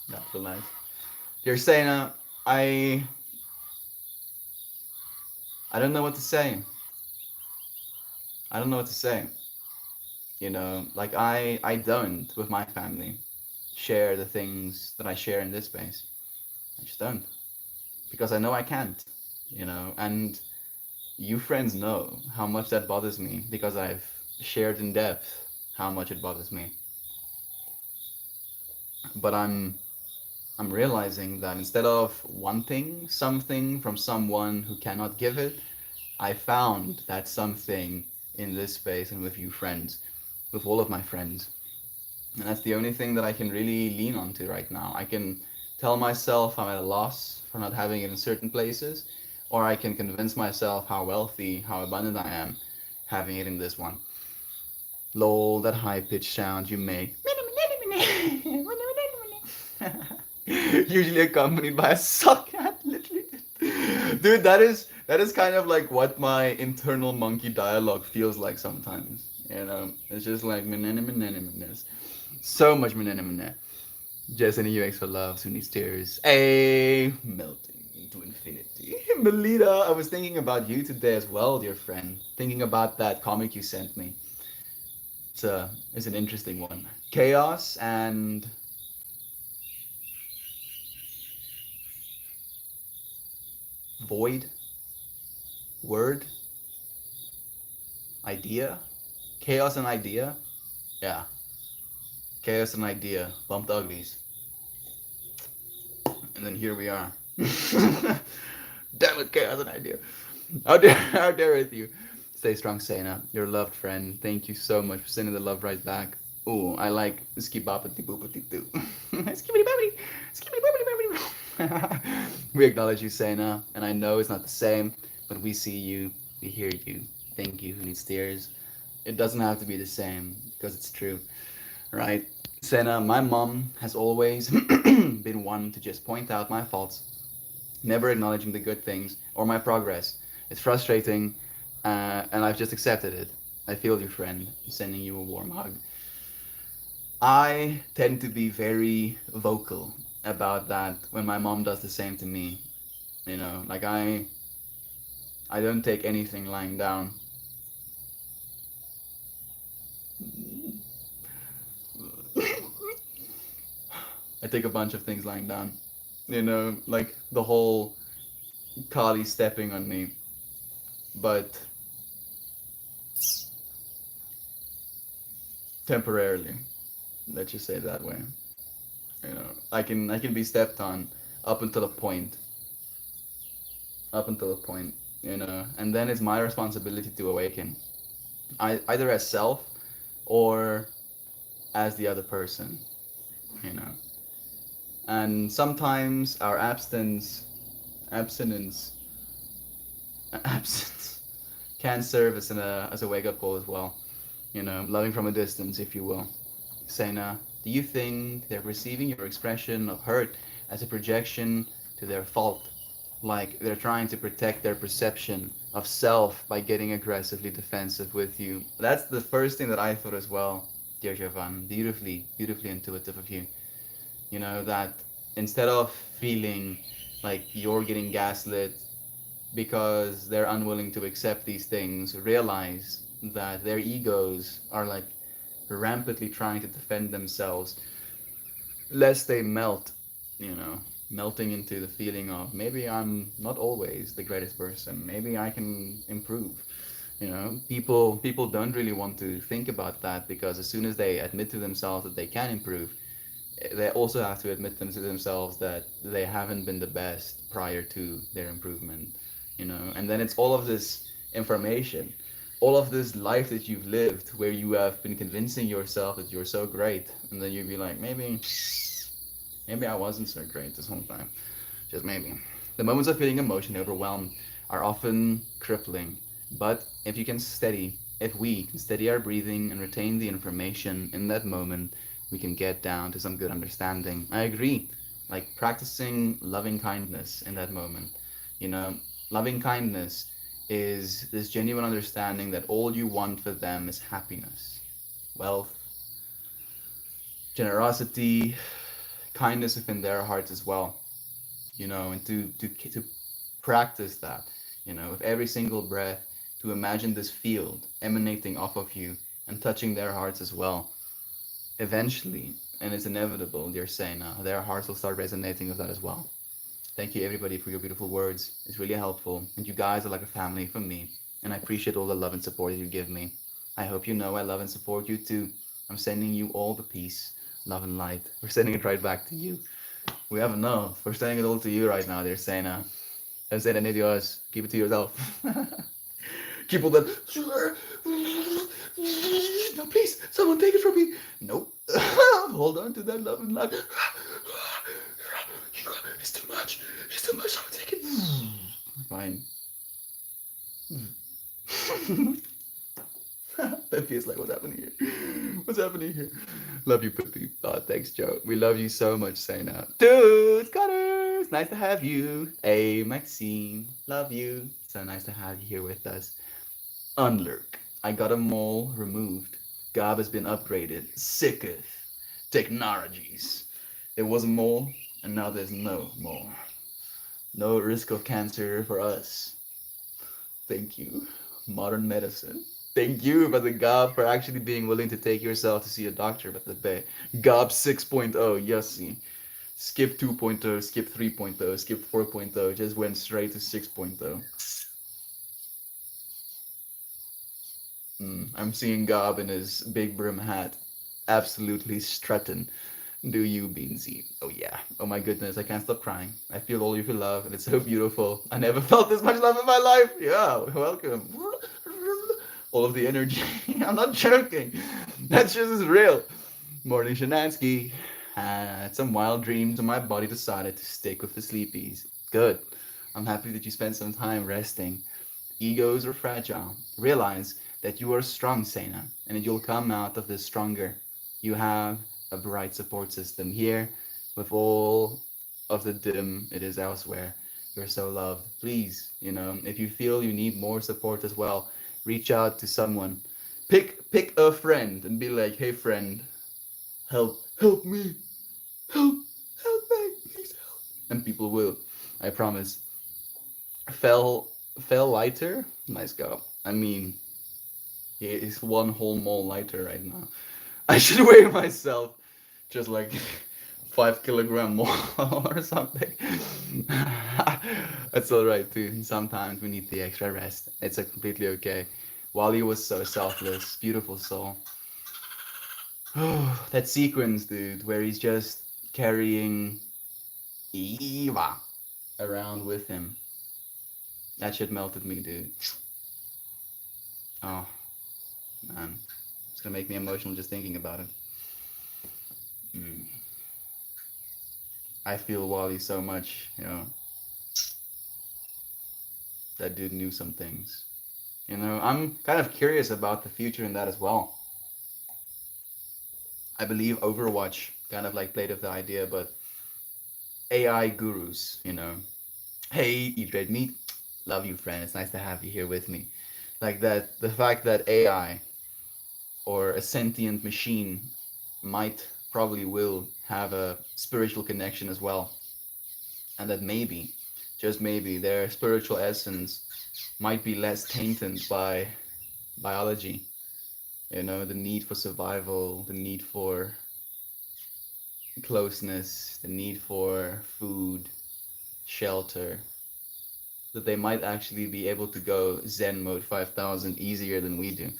That feel nice. Dear Sena, I don't know what to say. I don't know what to say. Like I don't with my family share the things that I share in this space. I just don't because I know I can't. And you friends know how much that bothers me because I've shared in depth how much it bothers me. But I'm realizing that instead of wanting something from someone who cannot give it, I found that something in this space and with you friends, with all of my friends. And that's the only thing that I can really lean onto right now. I can tell myself I'm at a loss for not having it in certain places, or I can convince myself how wealthy, how abundant I am having it in this one. Lol, that high pitched sound you make. Usually accompanied by a sock hat, literally. Dude, that is kind of like what my internal monkey dialogue feels like sometimes. It's just like so much menene. Just any UX for loves who needs tears. A melting into infinity. Melita, I was thinking about you today as well, dear friend. Thinking about that comic you sent me. It's an interesting one. Chaos and void, word, idea. Chaos and idea. Yeah. Chaos and idea. Bumped uglies. And then here we are. Damn it, chaos and idea. How dare with you. Stay strong, Sena. Your loved friend. Thank you so much for sending the love right back. Ooh, I like skibapati boopati doo. Skibbity boppity. Skibbity boppity boppity. We acknowledge you, Sena, and I know it's not the same, but we see you, we hear you. Thank you, who needs tears. It doesn't have to be the same because it's true, right? Senna, my mom has always been one to just point out my faults, never acknowledging the good things or my progress. It's frustrating, and I've just accepted it. I feel you, friend. Sending you a warm hug. I tend to be very vocal about that when my mom does the same to me. You know, like I don't take anything lying down. I take a bunch of things lying down. You know, like the whole Kali stepping on me. But temporarily. Let's just say it that way. You know, I can be stepped on up until a point, up until a point. You know, and then it's my responsibility to awaken, either as self or as the other person. You know, and sometimes our abstinence, absence, can serve as a wake up call as well. You know, loving from a distance, if you will. Sena, do you think they're receiving your expression of hurt as a projection to their fault? Like they're trying to protect their perception of self by getting aggressively defensive with you. That's the first thing that I thought as well, dear Jovan. Beautifully, beautifully intuitive of you. You know, that instead of feeling like you're getting gaslit because they're unwilling to accept these things, realize that their egos are like rampantly trying to defend themselves lest they melt, you know, melting into the feeling of maybe I'm not always the greatest person, maybe I can improve. You know, people don't really want to think about that because as soon as they admit to themselves that they can improve, they also have to admit them to themselves that they haven't been the best prior to their improvement. You know, and then it's all of this information, all of this life that you've lived where you have been convincing yourself that you're so great, and then you'd be like, maybe I wasn't so great this whole time. Just maybe. The moments of feeling emotionally overwhelmed are often crippling, but if we can steady our breathing and retain the information in that moment, we can get down to some good understanding. I agree. Like practicing loving kindness in that moment. You know, loving kindness is this genuine understanding that all you want for them is happiness, wealth, generosity, kindness within their hearts as well. You know, and to practice that, you know, with every single breath, to imagine this field emanating off of you and touching their hearts as well. Eventually, and it's inevitable, they're saying now, their hearts will start resonating with that as well. Thank you, everybody, for your beautiful words. It's really helpful. And you guys are like a family for me. And I appreciate all the love and support that you give me. I hope you know I love and support you too. I'm sending you all the peace, love, and light. We're sending it right back to you. We have enough. We're sending it all to you right now. They're saying, I'm saying it yours. Keep it to yourself. Keep all that. No, please, someone take it from me. Nope. Hold on to that love and light. It's too much. It's too much. Someone take it. Fine. Peppy is like, what's happening here? What's happening here? Love you, Peppy. Oh, thanks, Joe. We love you so much, Sena. Dude, Connor, it's nice to have you. Hey, Maxine, love you. So nice to have you here with us. Unlurk. I got a mole removed. Gob has been upgraded. Sicketh. Technologies. There was a mole, and now there's no mole. No risk of cancer for us. Thank you. Modern medicine. Thank you, Brother Gob, for actually being willing to take yourself to see a doctor, Brother Bay. Gob 6.0, Yossi. Skip 2.0, skip 3.0, skip 4.0, just went straight to 6.0. I'm seeing Gob in his big brim hat, absolutely strutting. Do you, Beansy? Oh yeah. Oh my goodness, I can't stop crying. I feel all of your love, and it's so beautiful. I never felt this much love in my life. Yeah, welcome. All of the energy. I'm not joking. That shit is real. Morning Shanansky. Had some wild dreams, and my body decided to stick with the sleepies. Good. I'm happy that you spent some time resting. Egos are fragile. Realize that you are strong, Sena, and that you'll come out of this stronger. You have a bright support system here with all of the dim it is elsewhere. You're so loved. Please, if you feel you need more support as well, reach out to someone. Pick a friend and be like, hey friend, help me, help, help me, please help. And people will, I promise. Fell fell lighter, nice go. I mean, he is one whole mole lighter right now. I should weigh myself just like 5 kilogram more or something. That's all right too. Sometimes we need the extra rest. It's completely okay. Wally was so selfless, beautiful soul. Oh, that sequence, dude, where he's just carrying Eva around with him. That shit melted me, dude. Oh, man. It's gonna make me emotional just thinking about it. Mm. I feel Wally so much, That dude knew some things. I'm kind of curious about the future in that as well. I believe Overwatch kind of like played with the idea, but AI gurus, Hey, eat red meat. Love you, friend. It's nice to have you here with me. Like that, the fact that AI or a sentient machine might probably will have a spiritual connection as well, and that maybe, just maybe, their spiritual essence might be less tainted by biology. The need for survival, the need for closeness, the need for food, shelter, that they might actually be able to go Zen mode 5000 easier than we do.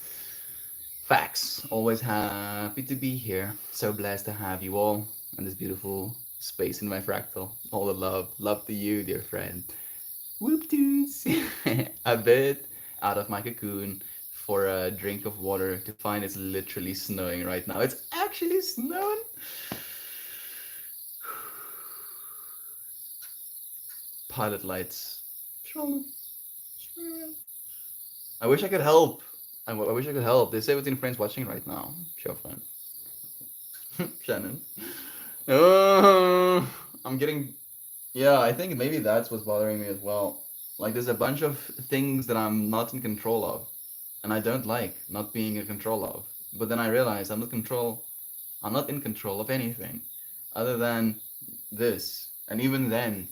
Facts. Always happy to be here. So blessed to have you all in this beautiful space in my fractal. All the love. Love to you, dear friend. Whoop dudes. A bit out of my cocoon for a drink of water to find it's literally snowing right now. It's actually snowing. Pilot lights. I wish I could help. I wish I could help. They say within friends watching right now. Show fun. Shannon. I'm getting. Yeah, I think maybe that's what's bothering me as well. Like, there's a bunch of things that I'm not in control of, and I don't like not being in control of. But then I realize I'm not in control of anything other than this. And even then,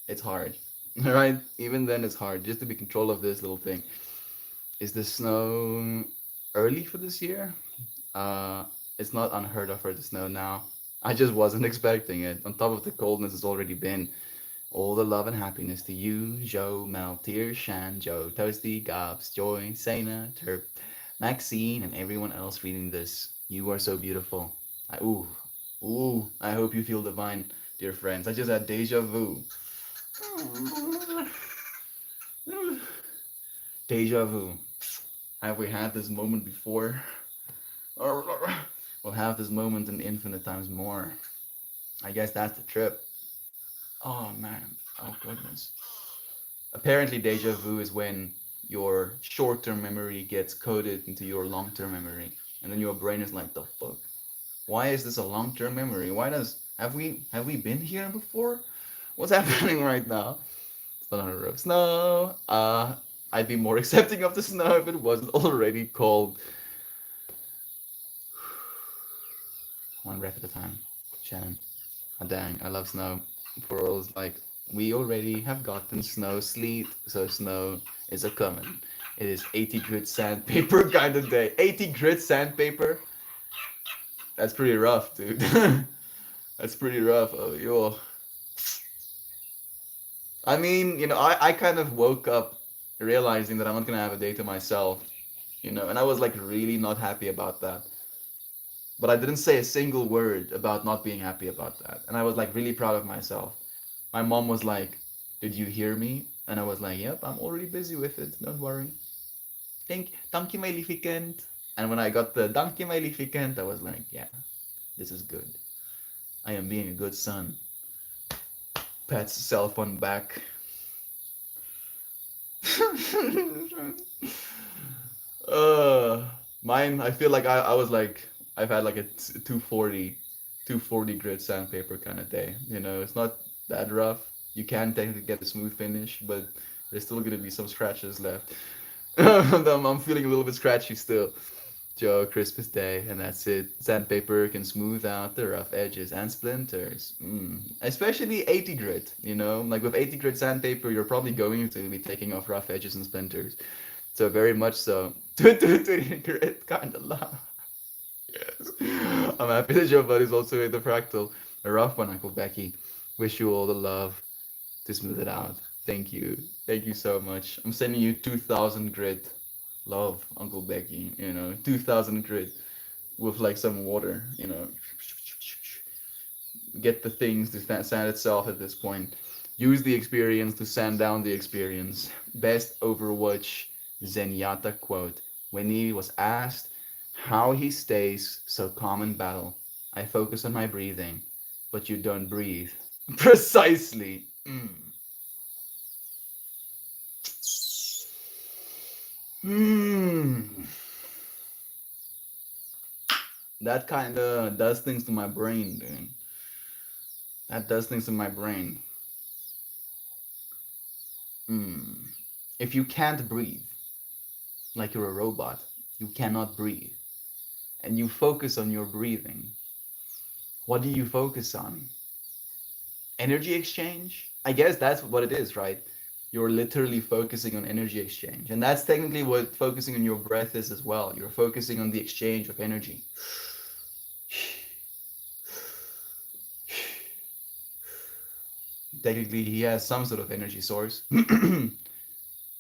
it's hard. Right? Even then, it's hard just to be in control of this little thing. Is the snow early for this year? Uh, it's not unheard of for it to snow now. I just wasn't expecting it. On top of the coldness, it's already been. All the love and happiness to you, Joe, Mel, Tear, Shan, Joe, Toasty, Gobs, Joy, Sana, Terp, Maxine, and everyone else reading this. You are so beautiful. I hope you feel divine, dear friends. I just had deja vu. Deja vu. Have we had this moment before? We'll have this moment in infinite times more. I guess that's the trip. Oh man. Oh goodness. Apparently, deja vu is when your short-term memory gets coded into your long-term memory, and then your brain is like, "The fuck? Why is this a long-term memory? Why does have we been here before? What's happening right now?" It's not a rough snow. I'd be more accepting of the snow if it wasn't already cold. One breath at a time, Shannon. Oh, dang, I love snow. For us, like, we already have gotten snow, sleet, so snow is a coming. It is 80 grit sandpaper kind of day. 80 grit sandpaper? That's pretty rough, dude. That's pretty rough. Oh, yo. I mean, I kind of woke up realizing that I'm not gonna have a day to myself, and I was like really not happy about that. But I didn't say a single word about not being happy about that. And I was like really proud of myself. My mom was like, "Did you hear me?" And I was like, "Yep, I'm already busy with it. Don't worry." Thank you, my liefekend. And when I got the thank you, my liefekend, I was like, "Yeah, this is good. I am being a good son." Pats cell phone back. uh, Mine, I feel like I was like I've had like a 240 grit sandpaper kind of day. You know, it's not that rough. You can technically get a smooth finish, but there's still gonna be some scratches left. I'm feeling a little bit scratchy still. Joe, Christmas Day, and that's it. Sandpaper can smooth out the rough edges and splinters. Especially 80 grit, you know? Like with 80 grit sandpaper, you're probably going to be taking off rough edges and splinters. So very much so. 20 grit, kind of love. Yes. I'm happy that your buddy's also in the fractal. A rough one, Uncle Becky. Wish you all the love to smooth it out. Thank you. Thank you so much. I'm sending you 2000 grit. Love, Uncle Becky. You know, 2000 grit with like some water. You know, get the things to sand itself at this point. Use the experience to sand down the experience. Best Overwatch Zenyatta quote. When he was asked how he stays so calm in battle, I focus on my breathing, but you don't breathe. Precisely. That kind of does things to my brain, dude. That does things to my brain. If you can't breathe, like you're a robot, you cannot breathe, and you focus on your breathing, what do you focus on? Energy exchange? I guess that's what it is, right? You're literally focusing on energy exchange. And that's technically what focusing on your breath is as well. You're focusing on the exchange of energy. Technically, he has some sort of energy source.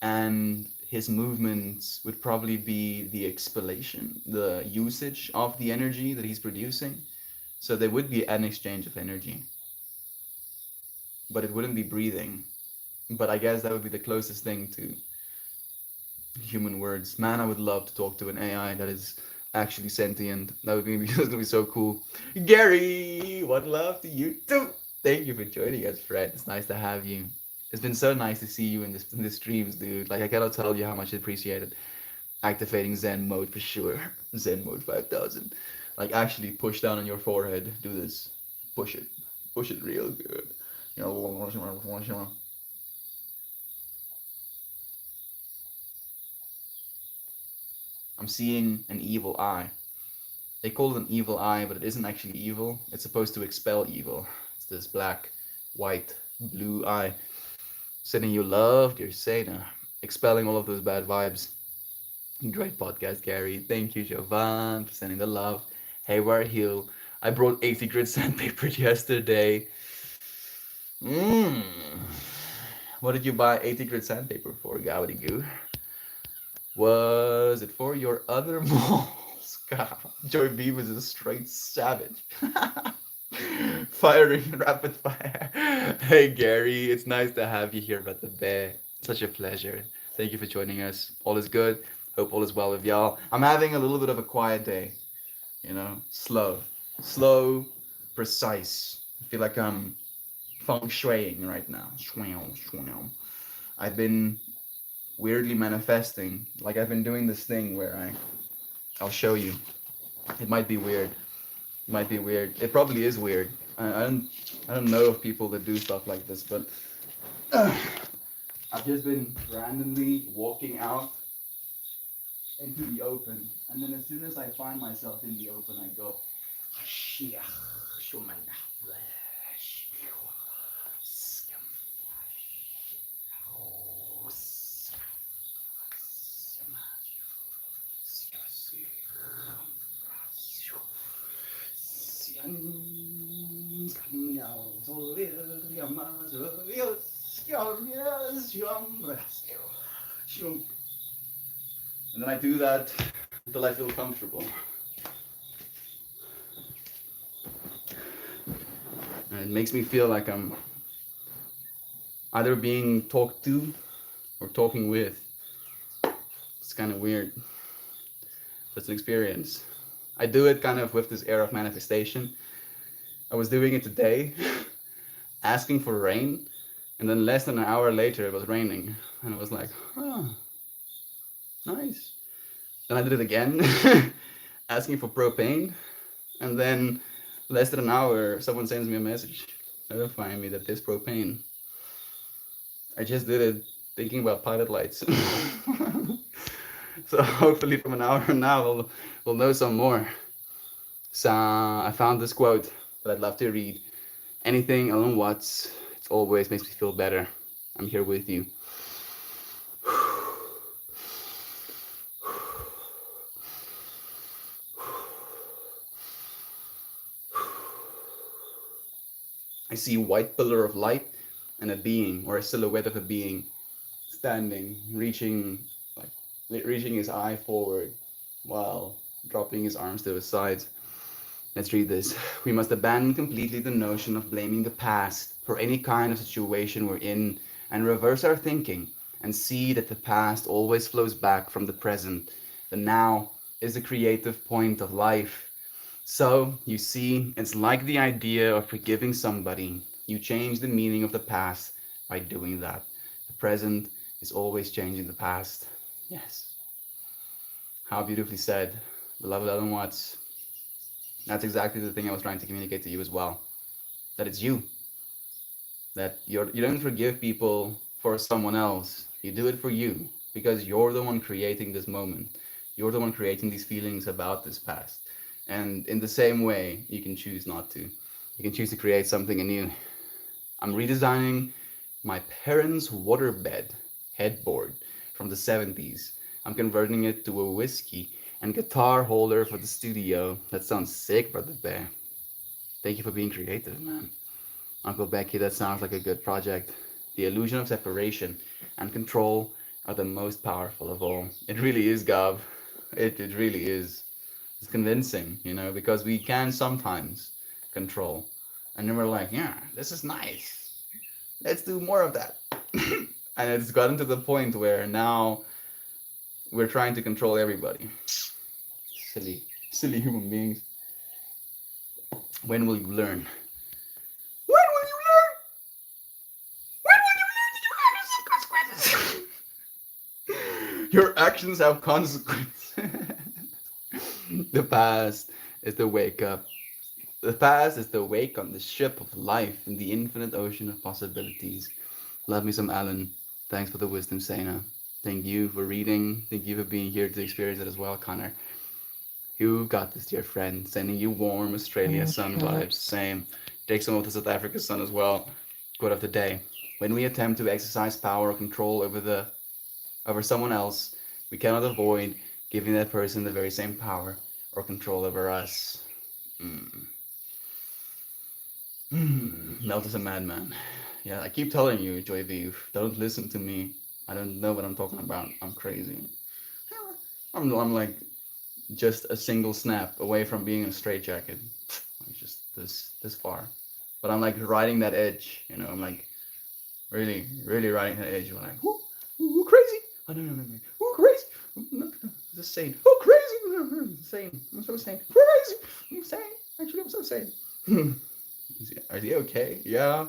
And his movements would probably be the expellation, the usage of the energy that he's producing. So there would be an exchange of energy. But it wouldn't be breathing. But I guess that would be the closest thing to human words. Man, I would love to talk to an AI that is actually sentient. That would be that's gonna be so cool. Gary, what love to you too. Thank you for joining us, Fred. It's nice to have you. It's been so nice to see you in the streams, dude. Like I cannot tell you how much I appreciate it. Activating Zen mode for sure. Zen mode 5000. Like actually push down on your forehead. Do this. Push it. Push it real good. You know. I'm seeing an evil eye. They call it an evil eye, but it isn't actually evil. It's supposed to expel evil. It's this black, white, blue eye. Sending you love, dear Sena. Expelling all of those bad vibes. Great podcast, Gary. Thank you, Jovan, for sending the love. Hayward Hill. I brought 80 grit sandpaper yesterday. What did you buy 80 grit sandpaper for, Goo? Was it for your other malls? God, Joy B was a straight savage. Firing rapid fire. Hey Gary, it's nice to have you here at the Bay. Such a pleasure. Thank you for joining us. All is good. Hope all is well with y'all. I'm having a little bit of a quiet day. You know, slow, precise. I feel like I'm feng shuiing right now. I've been weirdly manifesting. Like I've been doing this thing where I'll show you. It might be weird. It might be weird. It probably is weird. I don't know of people that do stuff like this, but I've just been randomly walking out into the open, and then as soon as I find myself in the open, I go. And then I do that until I feel comfortable. And it makes me feel like I'm either being talked to or talking with. It's kind of weird. But it's an experience. I do it kind of with this air of manifestation. I was doing it today, asking for rain, and then less than an hour later it was raining. And I was like, oh, nice. Then I did it again, asking for propane, and then less than an hour, someone sends me a message notifying me that there's propane. I just did it thinking about pilot lights. So hopefully from an hour from now we'll know some more. So I found this quote that I'd love to read. Anything Alan Watts, it always makes me feel better. I'm here with you. I see a white pillar of light and a being, or a silhouette of a being, standing, reaching his eye forward while dropping his arms to his sides. Let's read this. We must abandon completely the notion of blaming the past for any kind of situation we're in and reverse our thinking and see that the past always flows back from the present. The now is the creative point of life. So, you see, it's like the idea of forgiving somebody. You change the meaning of the past by doing that. The present is always changing the past. Yes. How beautifully said, beloved Ellen Watts. That's exactly the thing I was trying to communicate to you as well. That it's you. That you don't forgive people for someone else. You do it for you because you're the one creating this moment. You're the one creating these feelings about this past. And in the same way, you can choose not to. You can choose to create something anew. I'm redesigning my parents' waterbed headboard from the 70s. I'm converting it to a whiskey and guitar holder for the studio. That sounds sick, Brother Bear. Thank you for being creative, man. Uncle Becky, that sounds like a good project. The illusion of separation and control are the most powerful of all. It really is, Gav. It really is. It's convincing, because we can sometimes control. And then we're like, yeah, this is nice. Let's do more of that. And it's gotten to the point where now we're trying to control everybody. Silly human beings. When will you learn? When will you learn? When will you learn that your actions have consequences? Your actions have consequences. The past is the wake up. The past is the wake on the ship of life in the infinite ocean of possibilities. Love me some Alan. Thanks for the wisdom, Sana. Thank you for reading. Thank you for being here to experience it as well, Connor. You got this, dear friend. Sending you warm Australia sun vibes. Same. Take some of the South Africa sun as well. Quote of the day. When we attempt to exercise power or control over someone else, we cannot avoid giving that person the very same power or control over us. Melt is a madman. Yeah, I keep telling you, Joy Vive, don't listen to me. I don't know what I'm talking about. I'm crazy. I'm like just a single snap away from being in a straitjacket. Like just this far. But I'm like riding that edge, I'm like really, really riding that edge. I'm like, whoo, crazy. I don't know, whoo, crazy. Just saying, oh, crazy. Sane. I'm so sane. Crazy. I'm sane. Actually, I'm so sane. Are they okay? Yeah.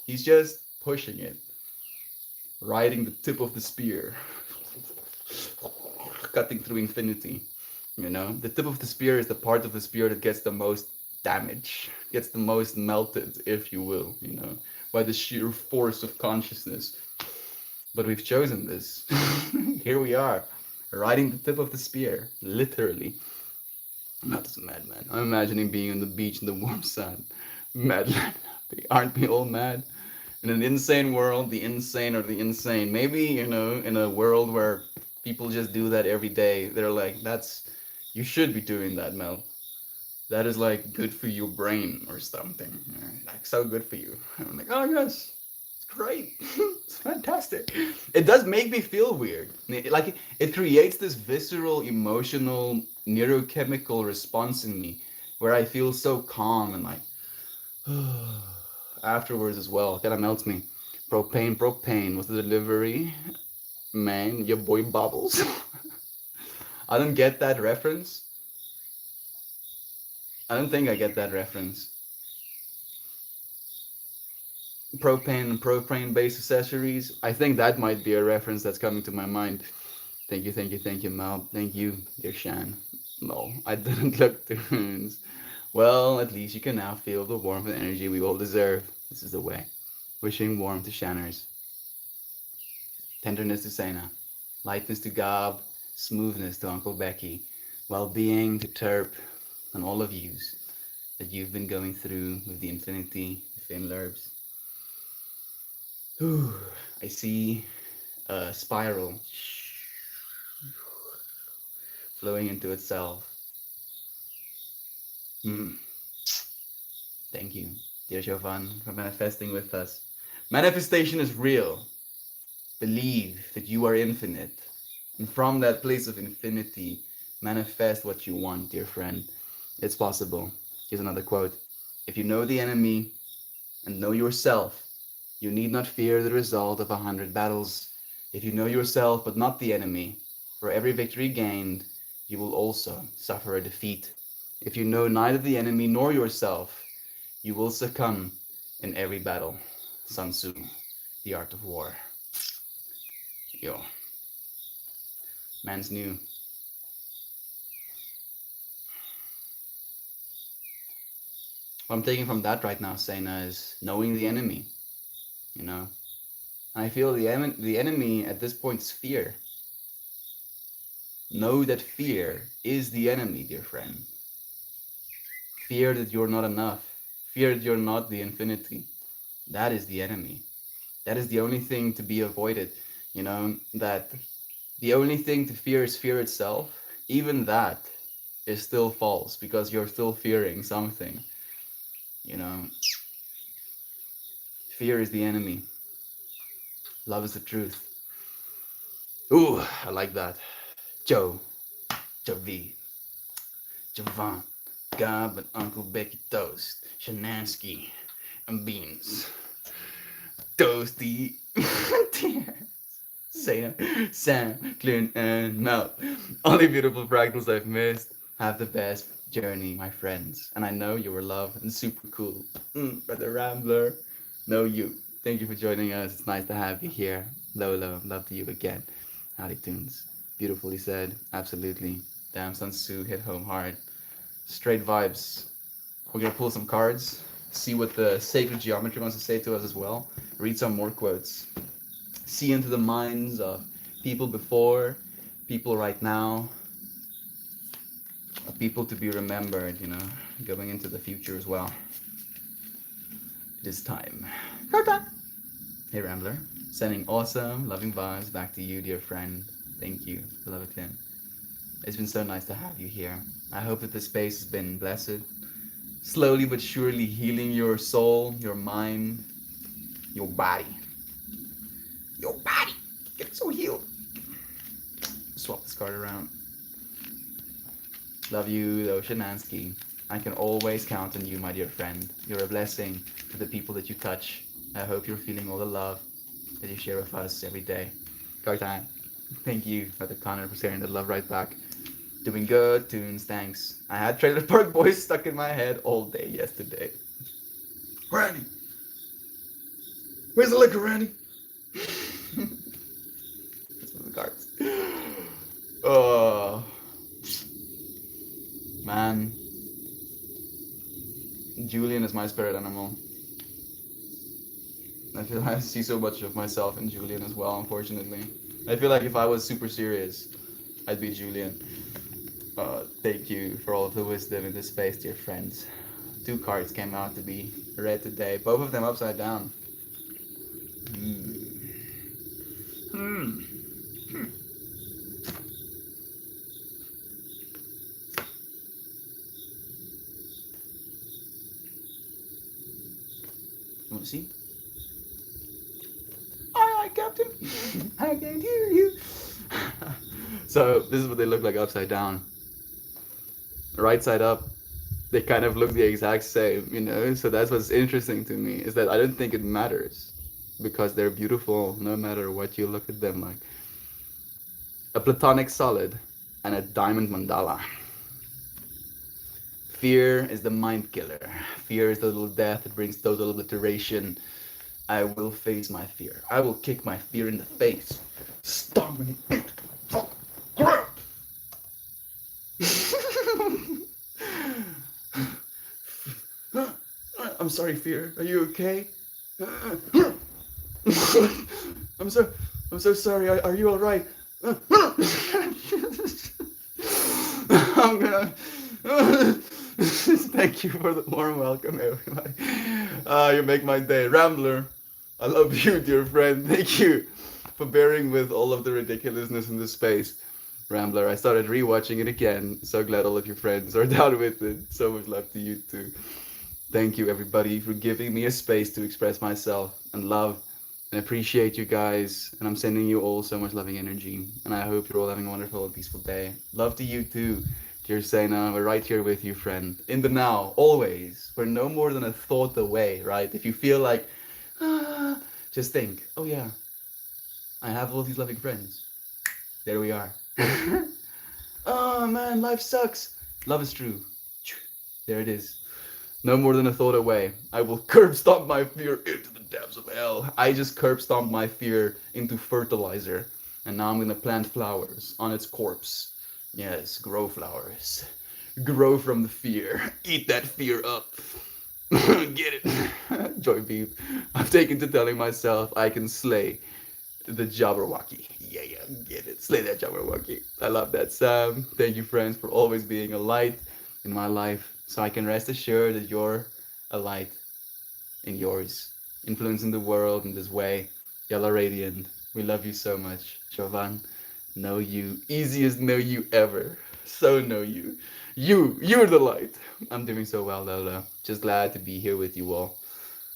He's just pushing it. Riding the tip of the spear. Cutting through infinity. The tip of the spear is the part of the spear that gets the most damage, gets the most melted, if you will, by the sheer force of consciousness. But we've chosen this. Here we are, riding the tip of the spear, literally. I'm not just a madman. I'm imagining being on the beach in the warm sun. Madman. Aren't we all mad? In an insane world, the insane are the insane. Maybe, in a world where people just do that every day, they're like, you should be doing that, Mel. That is like good for your brain or something. Like so good for you. And I'm like, oh yes, it's great. It's fantastic. It does make me feel weird. Like it creates this visceral, emotional, neurochemical response in me where I feel so calm and like afterwards as well. Kind of melts me. Propane was the delivery. Man, your boy Bubbles. I don't get that reference. I don't think I get that reference. Propane-based accessories. I think that might be a reference that's coming to my mind. Thank you, Mal. Thank you, dear Shan. No, I didn't look tunes. Well, at least you can now feel the warmth and energy we all deserve. This is the way. Wishing warmth to Shanners, tenderness to Sena, lightness to Gob, smoothness to Uncle Becky, well-being to Terp, and all of yous that you've been going through with the Infinity Finlerbs. Whew, I see a spiral flowing into itself. Hmm. Thank you, dear Chauvin, for manifesting with us. Manifestation is real. Believe that you are infinite. And from that place of infinity, manifest what you want, dear friend. It's possible. Here's another quote. If you know the enemy and know yourself, you need not fear the result of 100 battles. If you know yourself but not the enemy, for every victory gained, you will also suffer a defeat. If you know neither the enemy nor yourself, you will succumb in every battle. Sun Tzu, The Art of War. Yo, man's new. What I'm taking from that right now, Sena, is knowing the enemy, you know? And I feel the enemy at this point is fear. Know that fear is the enemy, dear friend. Fear that you're not enough. Fear that you're not the infinity. That is the enemy. That is the only thing to be avoided. You know, that the only thing to fear is fear itself. Even that is still false because you're still fearing something. You know, fear is the enemy. Love is the truth. Ooh, I like that. Joe, Javi, Javon, Gob and Uncle Becky Toast, Shanansky, and Beans. Toasty, Sana, Sam, Clint, and Mel. Only beautiful fractals I've missed. Have the best journey, my friends. And I know you were loved and super cool. Brother Rambler, know you. Thank you for joining us. It's nice to have you here. Lolo, love to you again. Howdy tunes. Beautifully said. Absolutely. Damn, Sun Tzu hit home hard. Straight vibes. We're gonna pull some cards, see what the sacred geometry wants to say to us as well. Read some more quotes. See into the minds of people before, people right now, people to be remembered, you know, going into the future as well. It is time. Hey Rambler, sending awesome, loving vibes back to you, dear friend. Thank you, beloved Tim. It's been so nice to have you here. I hope that this space has been blessed, slowly but surely healing your soul, your mind, your body. Your body! Get so healed. Swap this card around. Love you, though, Shanansky. I can always count on you, my dear friend. You're a blessing to the people that you touch. I hope you're feeling all the love that you share with us every day. Card time. Thank you, Brother Connor, for sharing that love right back. Doing good, tunes, thanks. I had Trailer Park Boys stuck in my head all day yesterday. Randy! Where's the liquor, Randy? That's one of the cards. Oh, man. Julian is my spirit animal. I feel I see so much of myself in Julian as well, unfortunately. I feel like if I was super serious, I'd be Julian. Thank you for all of the wisdom in this space, dear friends. 2 cards came out to be read today, both of them upside down. You want to see? Aye, Captain. I can hear you. So this is what they look like upside down. Right side up, they kind of look the exact same, you know? So that's what's interesting to me, is that I don't think it matters because they're beautiful no matter what you look at them like. A platonic solid and a diamond mandala. Fear is the mind killer. Fear is the little death that brings total obliteration. I will face my fear. I will kick my fear in the face. Stomp me. I'm sorry, Fear. Are you okay? I'm so I'm so sorry. Are you all right? I'm gonna. Thank you for the warm welcome, everybody. You make my day, Rambler. I love you, dear friend. Thank you for bearing with all of the ridiculousness in this space. Rambler, I started rewatching it again. So glad all of your friends are down with it. So much love to you too. Thank you, everybody, for giving me a space to express myself and love and appreciate you guys. And I'm sending you all so much loving energy. And I hope you're all having a wonderful and peaceful day. Love to you too, dear Sena. We're right here with you, friend. In the now, always. We're no more than a thought away, right? If you feel like, just think, oh yeah, I have all these loving friends. There we are. Oh man, life sucks. Love is true. There it is. No more than a thought away. I will curb stomp my fear into the depths of hell. I just curb stomped my fear into fertilizer. And now I'm gonna plant flowers on its corpse. Yes, grow flowers. Grow from the fear. Eat that fear up. Get it? Joy Beef. I've taken to telling myself I can slay the Jabberwocky. Yeah, yeah, get it. Slay that Jabberwocky. I love that, Sam. Thank you, friends, for always being a light in my life, so I can rest assured that you're a light in yours, influencing the world in this way. Yellow Radiant, we love you so much. Jovan, know you. Easiest know you ever. So know you. You're the light. I'm doing so well, Lola. Just glad to be here with you all.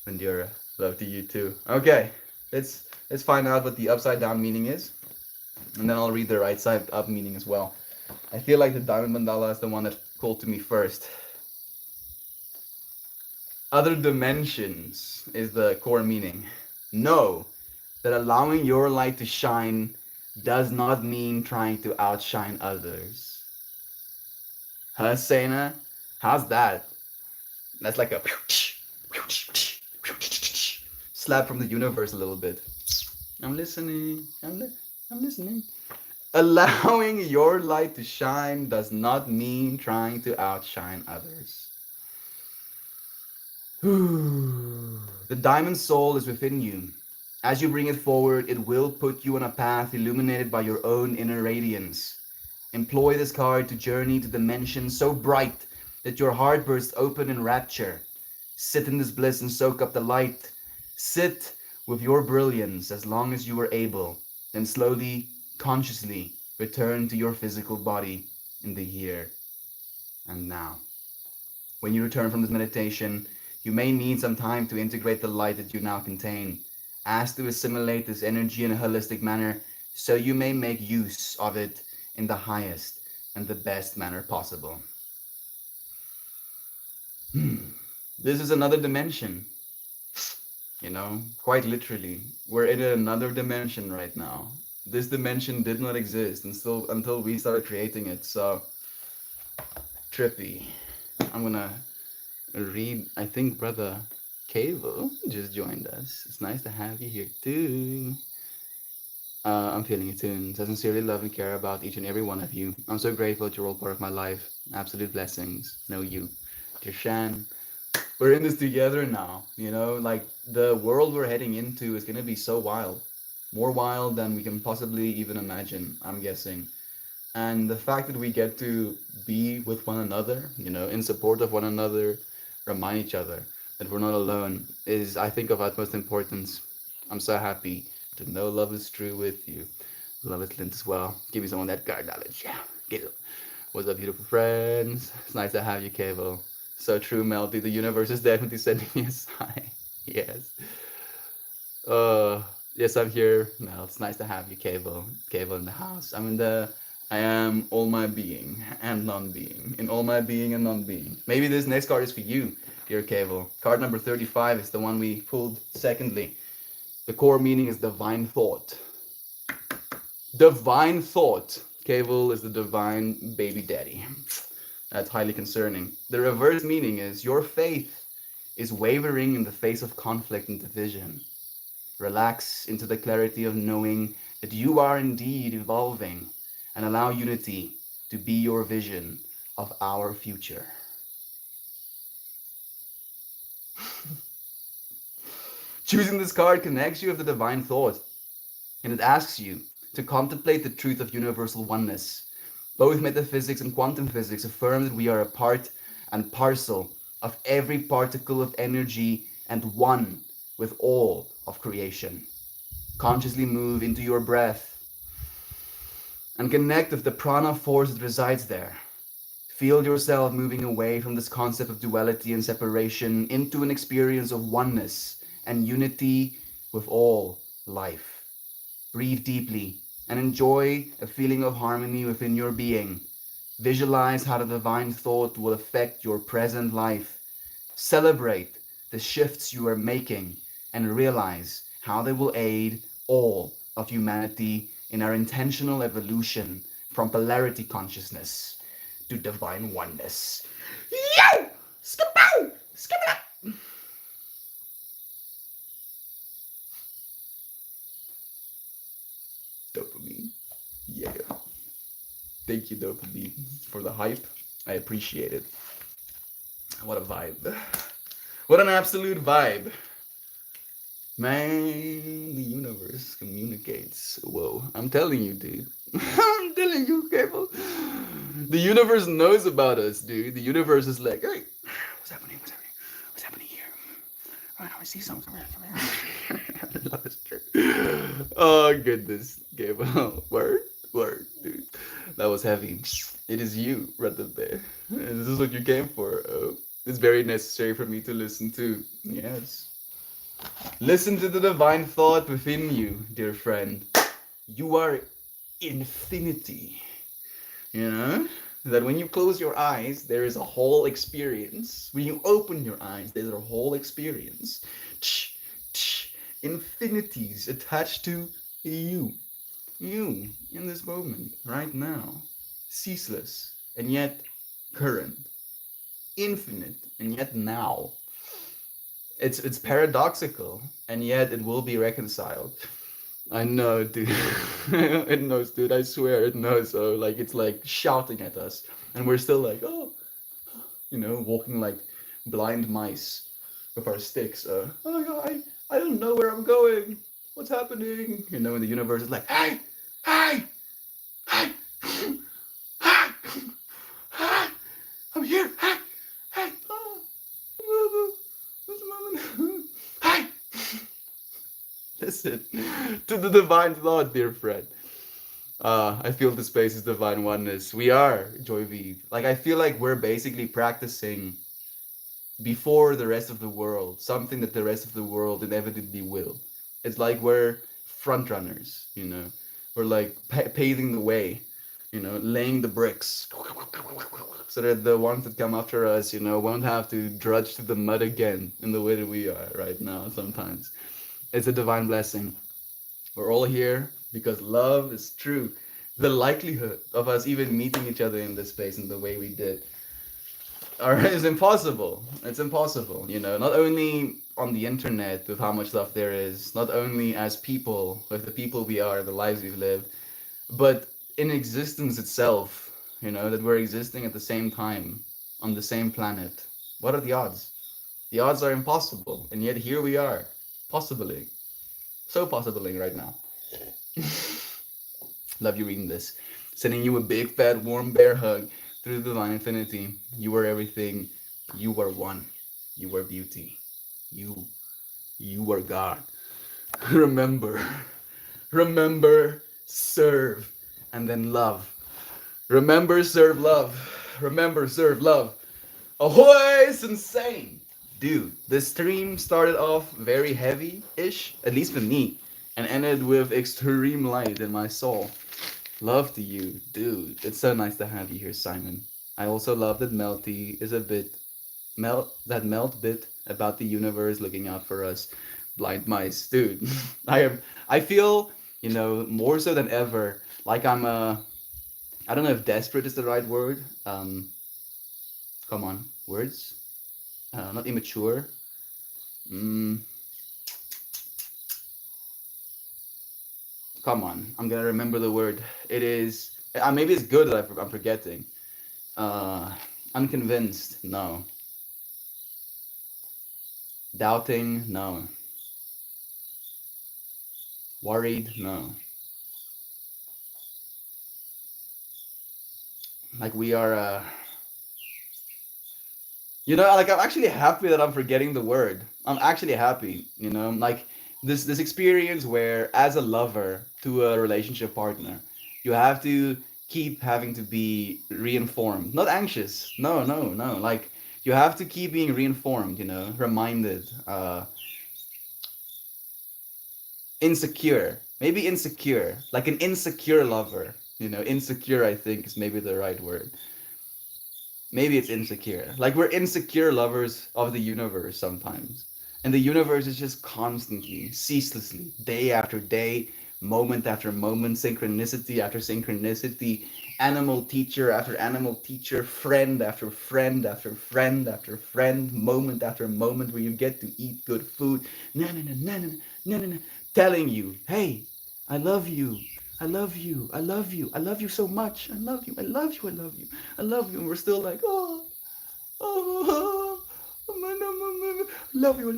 Mandira, love to you too. Okay, let's find out what the upside down meaning is, and then I'll read the right side up meaning as well. I feel like the diamond mandala is the one that called to me first. Other dimensions is the core meaning. Know that allowing your light to shine does not mean trying to outshine others. Huh, Sena? How's that? That's like a slap from the universe a little bit. I'm listening. I'm listening. Allowing your light to shine does not mean trying to outshine others. The diamond soul is within you. As you bring it forward, it will put you on a path illuminated by your own inner radiance. Employ this card to journey to dimensions so bright that your heart bursts open in rapture. Sit in this bliss and soak up the light. Sit with your brilliance as long as you are able. Then slowly, consciously, return to your physical body in the here and now. When you return from this meditation, you may need some time to integrate the light that you now contain. Ask to assimilate this energy in a holistic manner so you may make use of it in the highest and the best manner possible. This is another dimension, quite literally. We're in another dimension right now. This dimension did not exist until we started creating it, so trippy. I'm gonna read, I think Brother Cavo just joined us. It's nice to have you here too. I'm feeling it soon. I sincerely love and care about each and every one of you. I'm so grateful that you're all part of my life. Absolute blessings. Know you. Dear Shan, we're in this together now. Like the world we're heading into is going to be so wild. More wild than we can possibly even imagine, I'm guessing. And the fact that we get to be with one another, in support of one another, remind each other that we're not alone is, I think, of utmost importance. I'm so happy to know love is true with you. Love is Clint as well. Give me some of that guard knowledge. Yeah, get it. What's up, beautiful friends? It's nice to have you, Cavo. So true, Melty. The universe is definitely sending me a sign. Yes. Yes, I'm here. Mel, it's nice to have you, Cavo. Cavo in the house. I am all my being and non-being. In all my being and non-being. Maybe this next card is for you, dear Cavo. Card number 35 is the one we pulled secondly. The core meaning is divine thought. Divine thought. Cable is the divine baby daddy. That's highly concerning. The reverse meaning is your faith is wavering in the face of conflict and division. Relax into the clarity of knowing that you are indeed evolving and allow unity to be your vision of our future. Choosing this card connects you with the divine thought, and it asks you to contemplate the truth of universal oneness. Both metaphysics and quantum physics affirm that we are a part and parcel of every particle of energy and one with all of creation. Consciously move into your breath and connect with the prana force that resides there. Feel yourself moving away from this concept of duality and separation into an experience of oneness and unity with all life. Breathe deeply and enjoy a feeling of harmony within your being. Visualize how the divine thought will affect your present life. Celebrate the shifts you are making and realize how they will aid all of humanity in our intentional evolution from polarity consciousness to divine oneness. Yo! Skip-bow! Skip-it up! Dopamine. Yeah. Thank you, Dopamine, for the hype. I appreciate it. What a vibe. What an absolute vibe. Man, the universe communicates. Whoa, I'm telling you, dude. I'm telling you, Cable. The universe knows about us, dude. The universe is like, hey, what's happening? What's happening? What's happening here? Oh, I see something. Come here. I love this trick. Oh, goodness, Cable. Word, dude. That was heavy. It is you, right up there. This is what you came for. Oh, it's very necessary for me to listen to. Yes. Listen to the divine thought within you, dear friend. You are infinity. You know? That when you close your eyes, there is a whole experience. When you open your eyes, there's a whole experience. Infinities attached to you. You, in this moment, right now. Ceaseless, and yet current. Infinite, and yet now. It's paradoxical, and yet it will be reconciled. I know, dude. It knows, dude. I swear it knows. So like it's like shouting at us, and we're still like, oh, walking like blind mice with our sticks. Oh yeah, I don't know where I'm going. What's happening? And the universe is like, hey, hey, hey, hey, hey, I'm here. Hey, hey, hey. Listen to the divine thought, dear friend. I feel the space is divine oneness. We are Joy V. Like I feel like we're basically practicing before the rest of the world, something that the rest of the world inevitably will. It's like we're front runners, We're like paving the way, laying the bricks, so that the ones that come after us, won't have to drudge through the mud again in the way that we are right now. Sometimes it's a divine blessing. We're all here because love is true. The likelihood of us even meeting each other in this space in the way we did is impossible. It's impossible, not only on the internet with how much stuff there is, not only as people with the people we are, the lives we've lived, but in existence itself, that we're existing at the same time on the same planet. What are the odds? The odds are impossible, and yet here we are, possibly. So possibling right now. Love you reading this. Sending you a big, fat, warm bear hug through the divine infinity. You are everything. You are one. You are beauty. You are God. Remember, serve, and then love. Remember, serve, love. Remember, serve, love. Ahoy, Sensei! Dude, this stream started off very heavy-ish, at least for me, and ended with extreme light in my soul. Love to you, dude. It's so nice to have you here, Simon. I also love that Melty is a bit melt bit about the universe looking out for us, blind mice, dude. I feel, more so than ever, like I don't know if desperate is the right word. Come on, words. Not immature. Mm, come on, I'm gonna remember the word. It is. Maybe it's good that I'm forgetting. Uh, Unconvinced, no. Doubting, no. Worried, no. Like we are, like I'm actually happy that I'm forgetting the word. I'm actually happy, like this experience where as a lover to a relationship partner, you have to keep having to be reinformed, not anxious. No, no, no. Like you have to keep being reinformed, reminded, insecure. Maybe insecure, like an insecure lover. Insecure I think is maybe the right word. Maybe it's insecure. Like we're insecure lovers of the universe sometimes. And the universe is just constantly, ceaselessly, day after day, moment after moment, synchronicity after synchronicity, animal teacher after animal teacher, friend after friend after friend after friend, moment after moment where you get to eat good food. Na na na na na na na na, telling you, hey, I love you. I love you. I love you. I love you so much. I love you. I love you. I love you. I love you. And we're still like, oh, I love you.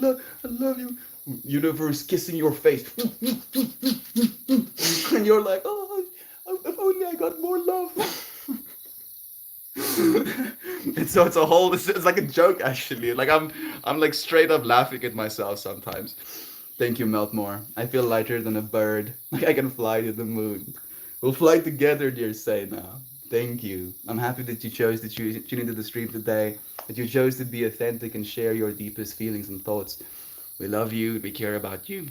I love you. Universe kissing your face. And you're like, oh, if only I got more love. And so it's like a joke actually. Like I'm like straight up laughing at myself sometimes. Thank you, Meltmore. I feel lighter than a bird. Like I can fly to the moon. We'll fly together, dear Say now. Thank you. I'm happy that you chose to tune into the stream today, that you chose to be authentic and share your deepest feelings and thoughts. We love you. We care about you.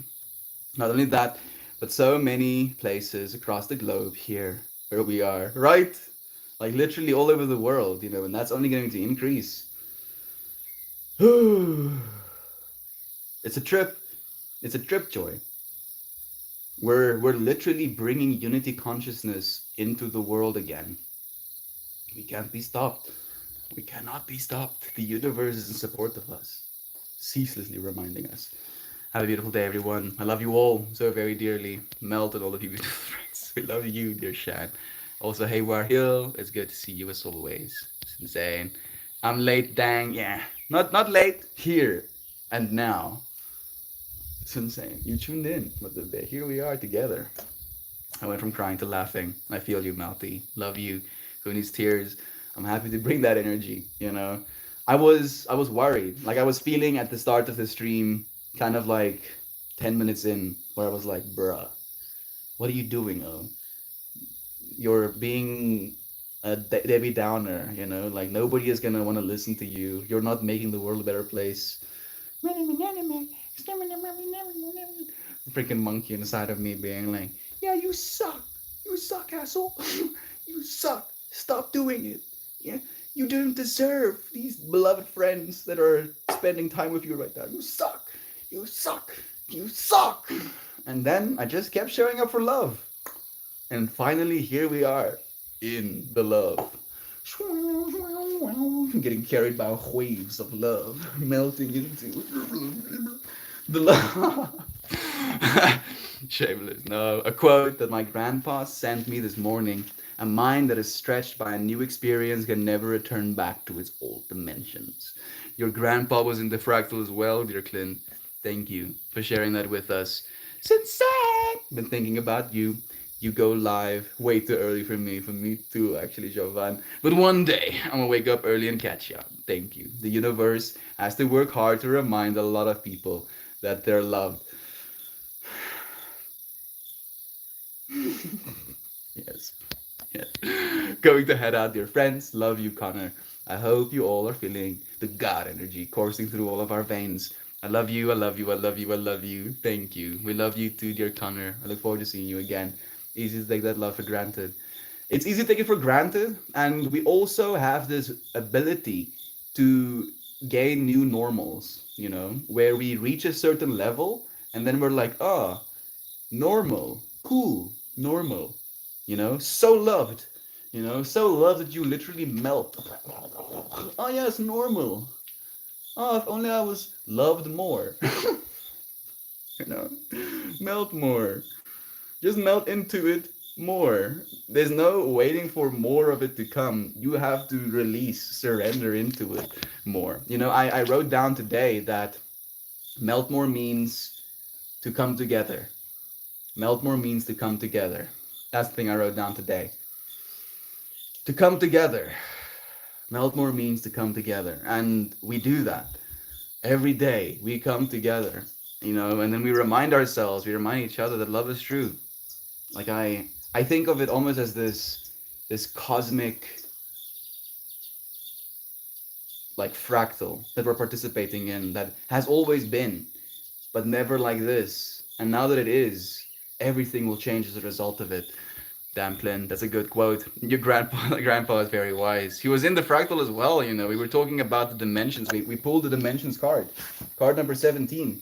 Not only that, but so many places across the globe here where we are, right? Like literally all over the world, and that's only going to increase. It's a trip. It's a trip, Joy. We're literally bringing unity consciousness into the world again. We can't be stopped. We cannot be stopped. The universe is in support of us, ceaselessly reminding us. Have a beautiful day, everyone. I love you all so very dearly. Melt and all of you beautiful friends. We love you, dear Shan. Also, hey, War Hill. It's good to see you as always. It's insane. I'm late, dang. Yeah, not late. Here and now. It's insane. You tuned in, but here we are together. I went from crying to laughing. I feel you, Mouthy. Love you. Who needs tears? I'm happy to bring that energy. I was worried. Like I was feeling at the start of the stream, kind of like 10 minutes in, where I was like, bruh, what are you doing, oh? You're being a Debbie Downer. Like nobody is gonna want to listen to you. You're not making the world a better place. Freaking monkey inside of me being like, yeah, you suck. You suck, asshole. You suck. Stop doing it. Yeah, you don't deserve these beloved friends that are spending time with you right now. You suck. You suck. You suck. And then I just kept showing up for love. And finally, here we are in the love. Getting carried by waves of love, melting into the love. Shameless. No, a quote that my grandpa sent me this morning. A mind that is stretched by a new experience can never return back to its old dimensions. Your grandpa was in the fractal as well, dear Clint. Thank you for sharing that with us. Sensei! Been thinking about you. You go live way too early for me too, actually, Jovan. But one day, I'm gonna wake up early and catch you. Thank you. The universe has to work hard to remind a lot of people that they're loved. Yes. Yes. Going to head out, dear friends. Love you, Connor. I hope you all are feeling the God energy coursing through all of our veins. I love you, I love you, I love you, I love you. Thank you. We love you too, dear Connor. I look forward to seeing you again. Easy to take that love for granted. It's easy to take it for granted, and we also have this ability to gain new normals, where we reach a certain level and then we're like, oh, normal, cool, normal, so loved, so loved that you literally melt. Oh, yeah, it's normal. Oh, if only I was loved more. you know, Melt more. Just melt into it. more. There's no waiting for more of it to come. You have to release, surrender into it more. I wrote down today that Meltmore means to come together. Meltmore means to come together. That's the thing I wrote down today. To come together. Meltmore means to come together. And we do that. Every day we come together, and then we remind ourselves, we remind each other that love is true. Like I think of it almost as this cosmic like fractal that we're participating in that has always been, but never like this. And now that it is, everything will change as a result of it. Damn, Clint, that's a good quote. Your grandpa is very wise. He was in the fractal as well. We were talking about the dimensions. We pulled the dimensions card number 17.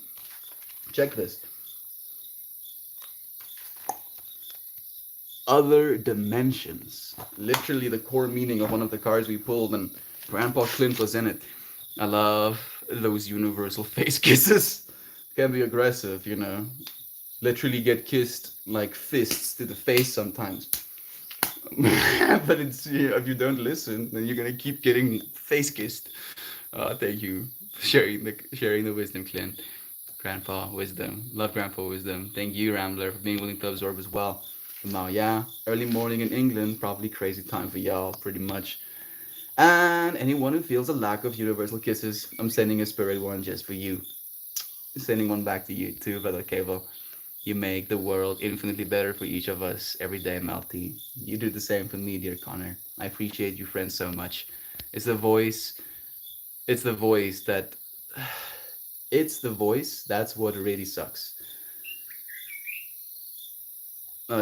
Check this. Other dimensions. Literally the core meaning of one of the cards we pulled, and Grandpa Clint was in it. I love those universal face kisses. Can be aggressive, Literally get kissed like fists to the face sometimes. But if you don't listen, then you're gonna keep getting face kissed. Thank you for sharing the wisdom, Clint. Grandpa wisdom. Love Grandpa wisdom. Thank you, Rambler, for being willing to absorb as well. Now, yeah, early morning in England, probably crazy time for y'all, pretty much. And anyone who feels a lack of universal kisses, I'm sending a spirit one just for you. Sending one back to you too, Brother Cable. You make the world infinitely better for each of us every day, Melty. You do the same for me, dear Connor. I appreciate you, friends, so much. It's the voice. It's the voice that. It's the voice. That's what really sucks.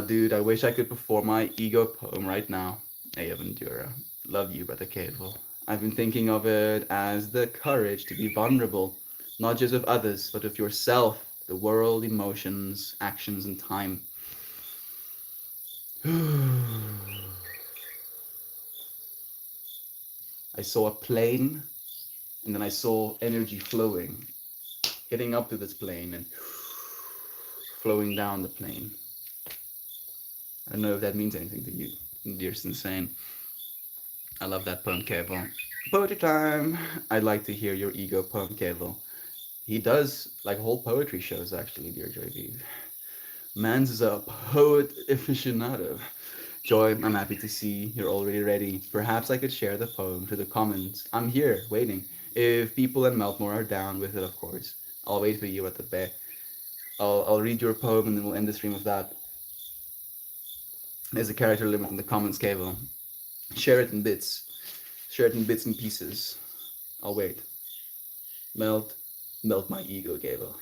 Dude, I wish I could perform my ego poem right now. Aya Ventura. Love you, Brother Cable. I've been thinking of it as the courage to be vulnerable, not just with others, but with yourself, the world, emotions, actions, and time. I saw a plane, and then I saw energy flowing, hitting up to this plane and flowing down the plane. I don't know if that means anything to you, dear Insane. I love that poem, Cable. Poetry time! I'd like to hear your ego poem, Cable. He does like whole poetry shows, actually, dear Joy V. Mans is a poet aficionado. Joy, I'm happy to see you're already ready. Perhaps I could share the poem to the comments. I'm here, waiting. If people in Meltmore are down with it, of course. I'll wait for you at the bay. I'll read your poem and then we'll end the stream with that. There's a character limit in the comments, Cable. Share it in bits. Share it in bits and pieces. I'll wait. Melt my ego, Cable.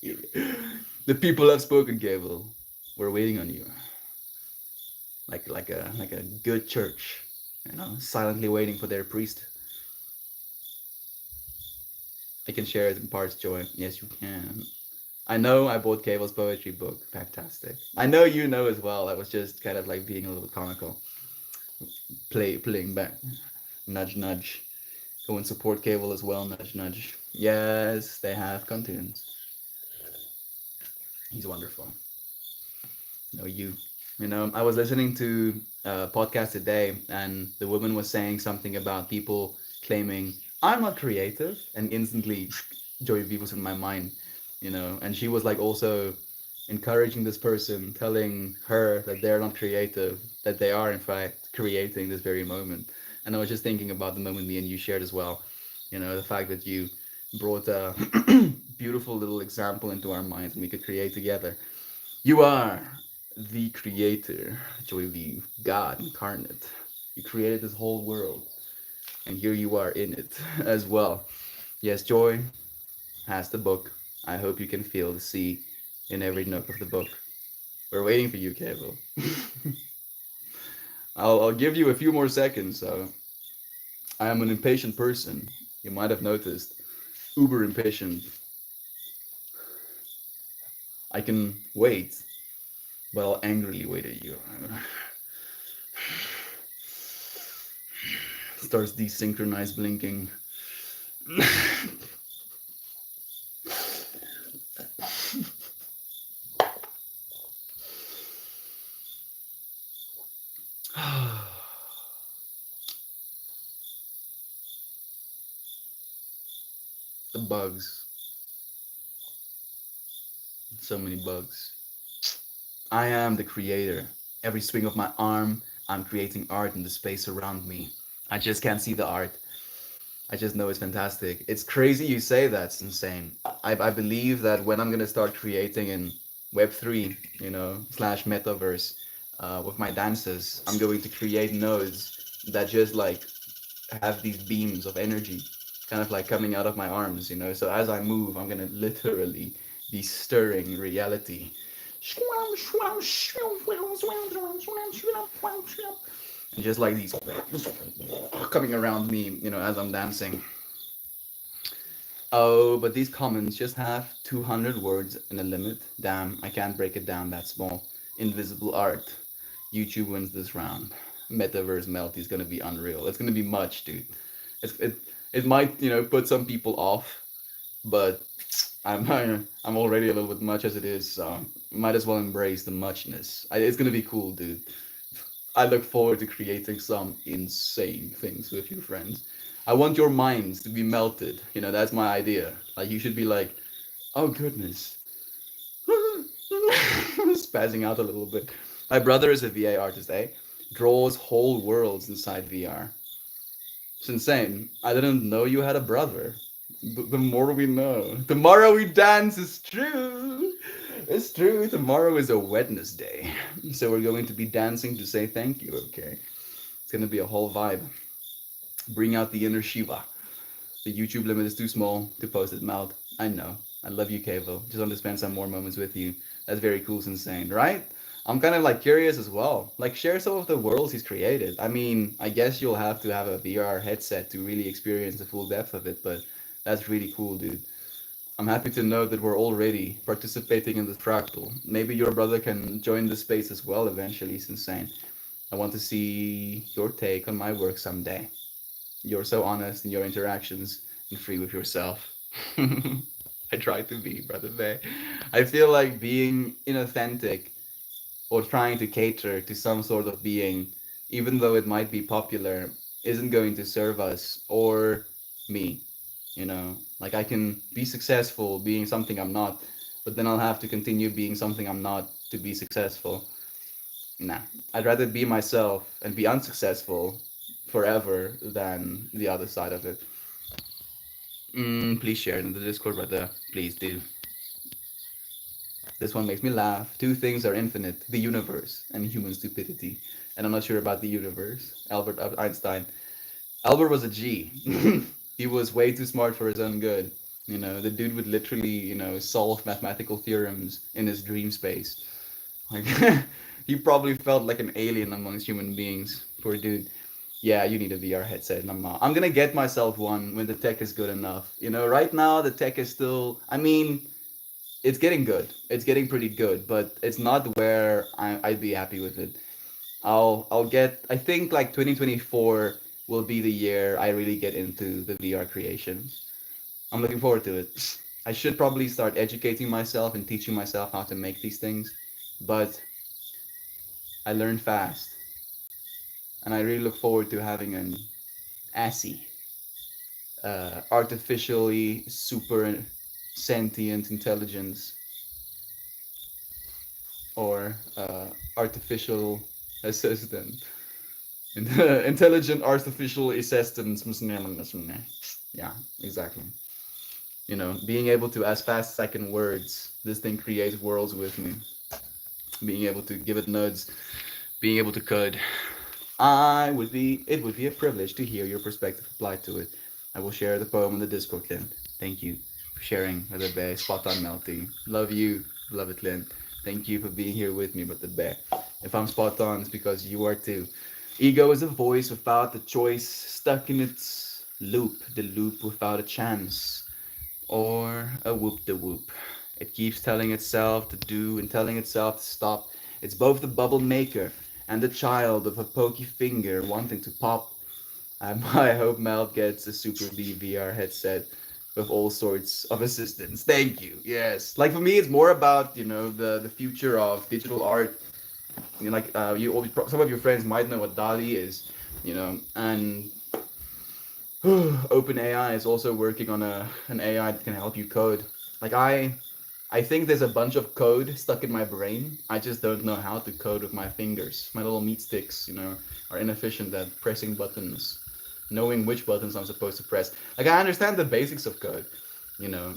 Yeah. The people have spoken, Cable. We're waiting on you. Like a good church, silently waiting for their priest. I can share it in parts, Joy. Yes, you can. I know I bought Cable's poetry book. Fantastic. I know you know as well. I was just kind of like being a little comical. Playing back. Nudge, nudge. Go and support Cable as well. Nudge, nudge. Yes, they have cartoons. He's wonderful. No, I was listening to a podcast today, and the woman was saying something about people claiming I'm not creative, and instantly Joey V was in my mind, and she was like also encouraging this person, telling her that they're not creative, that they are in fact creating this very moment. And I was just thinking about the moment me and you shared as well, the fact that you brought a beautiful little example into our minds and we could create together. You are the creator, Joy V, God incarnate. You created this whole world, and here you are in it as well. Yes, Joy has the book. I hope you can feel the sea in every nook of the book. We're waiting for you, Cable. I'll give you a few more seconds. So I am an impatient person. You might have noticed. Uber impatient. I can wait, but I'll angrily wait at you. Starts desynchronized blinking. The bugs. So many bugs. I am the creator. Every swing of my arm, I'm creating art in the space around me. I just can't see the art. I just know it's fantastic. It's crazy you say that. It's insane. I believe that when I'm gonna start creating in Web3, you know, slash metaverse, with my dances, I'm going to create nodes that just like have these beams of energy, kind of like coming out of my arms, you know. So as I move, I'm gonna literally be stirring reality. And just like these coming around me, you know, as I'm dancing. Oh, but these comments just have 200 words in a limit. Damn, I can't break it down that small. Invisible art. YouTube wins this round. Metaverse Melty is gonna be unreal. It's gonna be much, dude. It it might, you know, put some people off, but I'm already a little bit much as it is, so might as well embrace the muchness. It's gonna be cool, dude. I look forward to creating some insane things with you, friends. I want your minds to be melted. You know, that's my idea. Like, you should be like, oh goodness, spazzing out a little bit. My brother is a VA artist, eh? Draws whole worlds inside VR. It's insane. I didn't know you had a brother. The more we know. Tomorrow we dance is true. It's true. Tomorrow is a Wednesday. So we're going to be dancing to say thank you, okay? It's gonna be a whole vibe. Bring out the inner Shiva. The YouTube limit is too small to post it mouth. I know. I love you, Kevo. Just want to spend some more moments with you. That's very cool, insane, right? I'm kind of like curious as well. Like, share some of the worlds he's created. I mean, I guess you'll have to have a VR headset to really experience the full depth of it, but that's really cool, dude. I'm happy to know that we're already participating in this fractal. Maybe your brother can join the space as well eventually. It's insane. I want to see your take on my work someday. You're so honest in your interactions and free with yourself. I try to be, brother Bear. I feel like being inauthentic or trying to cater to some sort of being, even though it might be popular, isn't going to serve us or me. You know, like I can be successful being something I'm not, but then I'll have to continue being something I'm not to be successful. Nah, I'd rather be myself and be unsuccessful forever than the other side of it. Please share it in the Discord, brother. Please do. This one makes me laugh. Two things are infinite: the universe and human stupidity. And I'm not sure about the universe. Albert Einstein. Albert was a G. He was way too smart for his own good. You know, the dude would literally, you know, solve mathematical theorems in his dream space. Like, he probably felt like an alien amongst human beings. Poor dude. Yeah, you need a VR headset. And I'm gonna get myself one when the tech is good enough. You know, right now the tech is still. I mean, it's getting good. It's getting pretty good, but it's not where I'd be happy with it. I'll get. I think like 2024 will be the year I really get into the VR creation. I'm looking forward to it. I should probably start educating myself and teaching myself how to make these things, but I learned fast, and I really look forward to having an ASI, artificially super sentient intelligence, or artificial assistant. Intelligent artificial assistants. Yeah, exactly. You know, being able to, as fast as I can words, this thing creates worlds with me. Being able to give it nods, being able to code. It would be a privilege to hear your perspective applied to it. I will share the poem in the Discord, Clint. Thank you for sharing with the bear. Spot on, Melty. Love you, love it, Clint. Thank you for being here with me, but the bear. If I'm spot on, it's because you are too. Ego is a voice without a choice, stuck in its loop, the loop without a chance, or a whoop de whoop. It keeps telling itself to do and telling itself to stop. It's both the bubble maker and the child of a pokey finger wanting to pop. I hope Mel gets a Super B VR headset with all sorts of assistance. Thank you. Yes. Like for me, it's more about, you know, the future of digital art. You know, like some of your friends might know what DALI is, you know, and OpenAI is also working on an AI that can help you code. Like I think there's a bunch of code stuck in my brain. I just don't know how to code with my fingers. My little meat sticks, are inefficient at pressing buttons, knowing which buttons I'm supposed to press. Like I understand the basics of code, you know,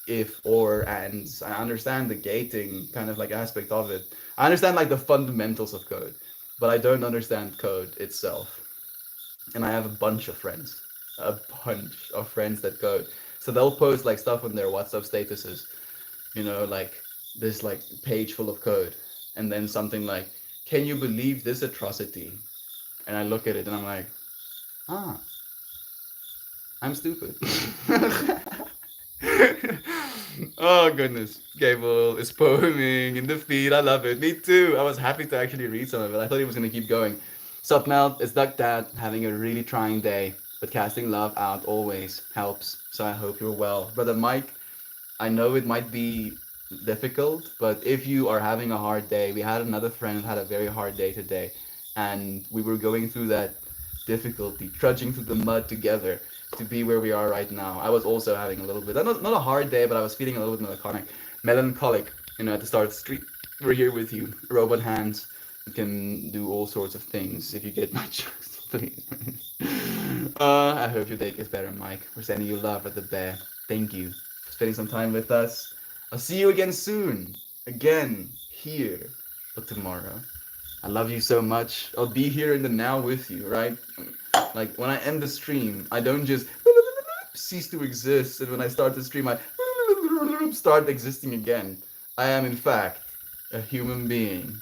if, or, ands. I understand the gating kind of like aspect of it. I understand like the fundamentals of code, but I don't understand code itself. And I have a bunch of friends that code. So they'll post like stuff on their WhatsApp statuses, like this like page full of code, and then something like, "Can you believe this atrocity?" And I look at it and I'm like, "Ah, I'm stupid." Oh goodness, Gable is poeming in the feed. I love it. Me too. I was happy to actually read some of it. I thought he was gonna keep going. Sup, Mel? It's Duck Dad having a really trying day, but casting love out always helps. So I hope you're well, brother Mike. I know it might be difficult, but if you are having a hard day, we had another friend who had a very hard day today, and we were going through that difficulty, trudging through the mud together to be where we are right now. I was also having a little bit, not a hard day, but I was feeling a little bit melancholic, at the start of the street. We're here with you, robot hands. You can do all sorts of things if you get my jokes, please. I hope your day gets better, Mike. We're sending you love at the bear. Thank you for spending some time with us. I'll see you again soon. Again, here, but tomorrow. I love you so much. I'll be here in the now with you, right? Like when I end the stream, I don't just cease to exist, and when I start the stream, I start existing again. I am, in fact, a human being.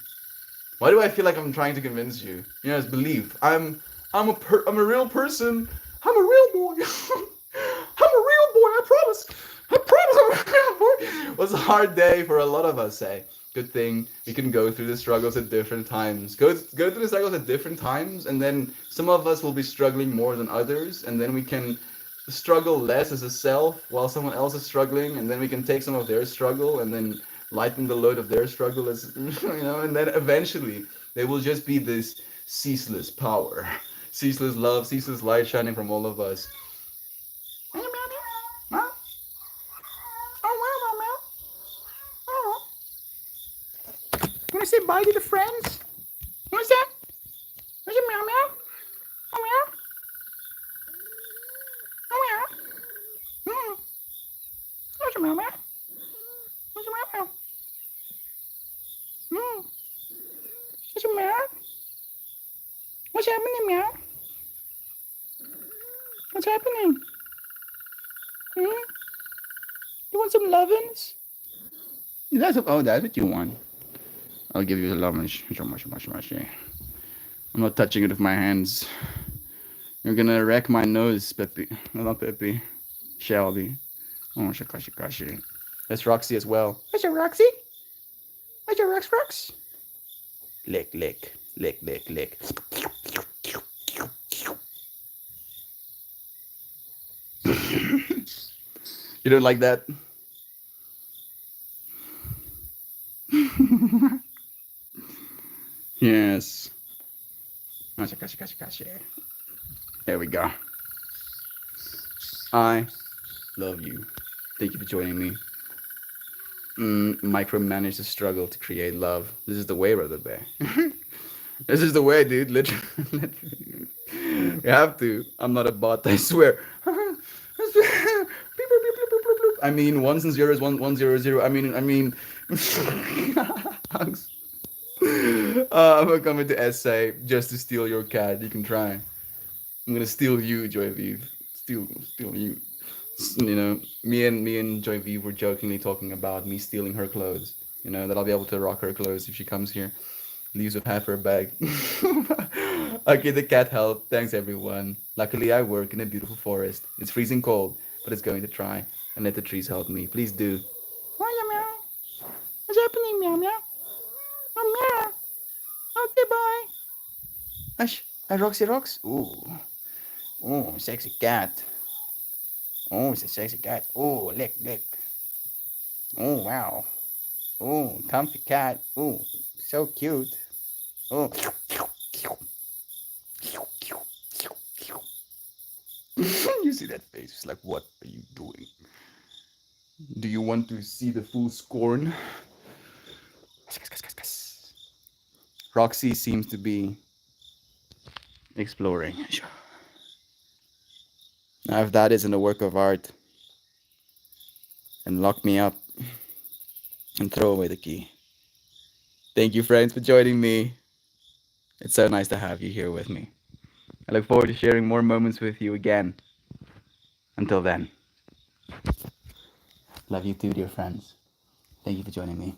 Why do I feel like I'm trying to convince you? Just believe. I'm a real person. I'm a real boy. I'm a real boy. I promise. I promise I'm a real boy. It was a hard day for a lot of us, eh? Good thing we can go through the struggles at different times. Go through the struggles at different times, and then some of us will be struggling more than others, and then we can struggle less as a self while someone else is struggling, and then we can take some of their struggle and then lighten the load of their struggle, as and then eventually there will just be this ceaseless power, ceaseless love, ceaseless light shining from all of us. You want to say bye to the friends? What's that? What's it, meow meow? Oh meow? Oh meow? What's it, meow meow? What's it, meow meow? What's it, meow? What's happening, meow? What's happening? You want some lovin's? That's what you want. I'll give you the love. I'm not touching it with my hands. You're gonna wreck my nose, Peppy. No, not Peppy. Shelby. Oh, shakashi. That's Roxy as well. What's your Roxy? What's your Rox? Lick, lick, lick, lick, lick. You don't like that? Yes. There we go. I love you. Thank you for joining me. Micromanage the struggle to create love. This is the way, brother bear. This is the way, dude. Literally. You have to. I'm not a bot, I swear. I mean, ones and zeros, 1 1 0 0. I mean. Hugs. I'm coming to essay just to steal your cat. You can try. I'm gonna steal you, Joy V. Steal you. Me and Joy V were jokingly talking about me stealing her clothes. That I'll be able to rock her clothes if she comes here. Leaves with half her bag. Okay, the cat helped. Thanks, everyone. Luckily, I work in a beautiful forest. It's freezing cold, but it's going to try and let the trees help me. Please do. Why, meow? What's happening, meow meow? Oh, meow. Okay, bye. Hush. Hi, Roxy Rocks. Ooh, sexy cat. Oh, it's a sexy cat. Oh, lick, lick. Oh, wow. Oh, comfy cat. Oh, so cute. Oh. You see that face? It's like, what are you doing? Do you want to see the full scorn? Roxy seems to be exploring. Now, if that isn't a work of art, then lock me up and throw away the key. Thank you, friends, for joining me. It's so nice to have you here with me. I look forward to sharing more moments with you again. Until then, love you too, dear friends. Thank you for joining me.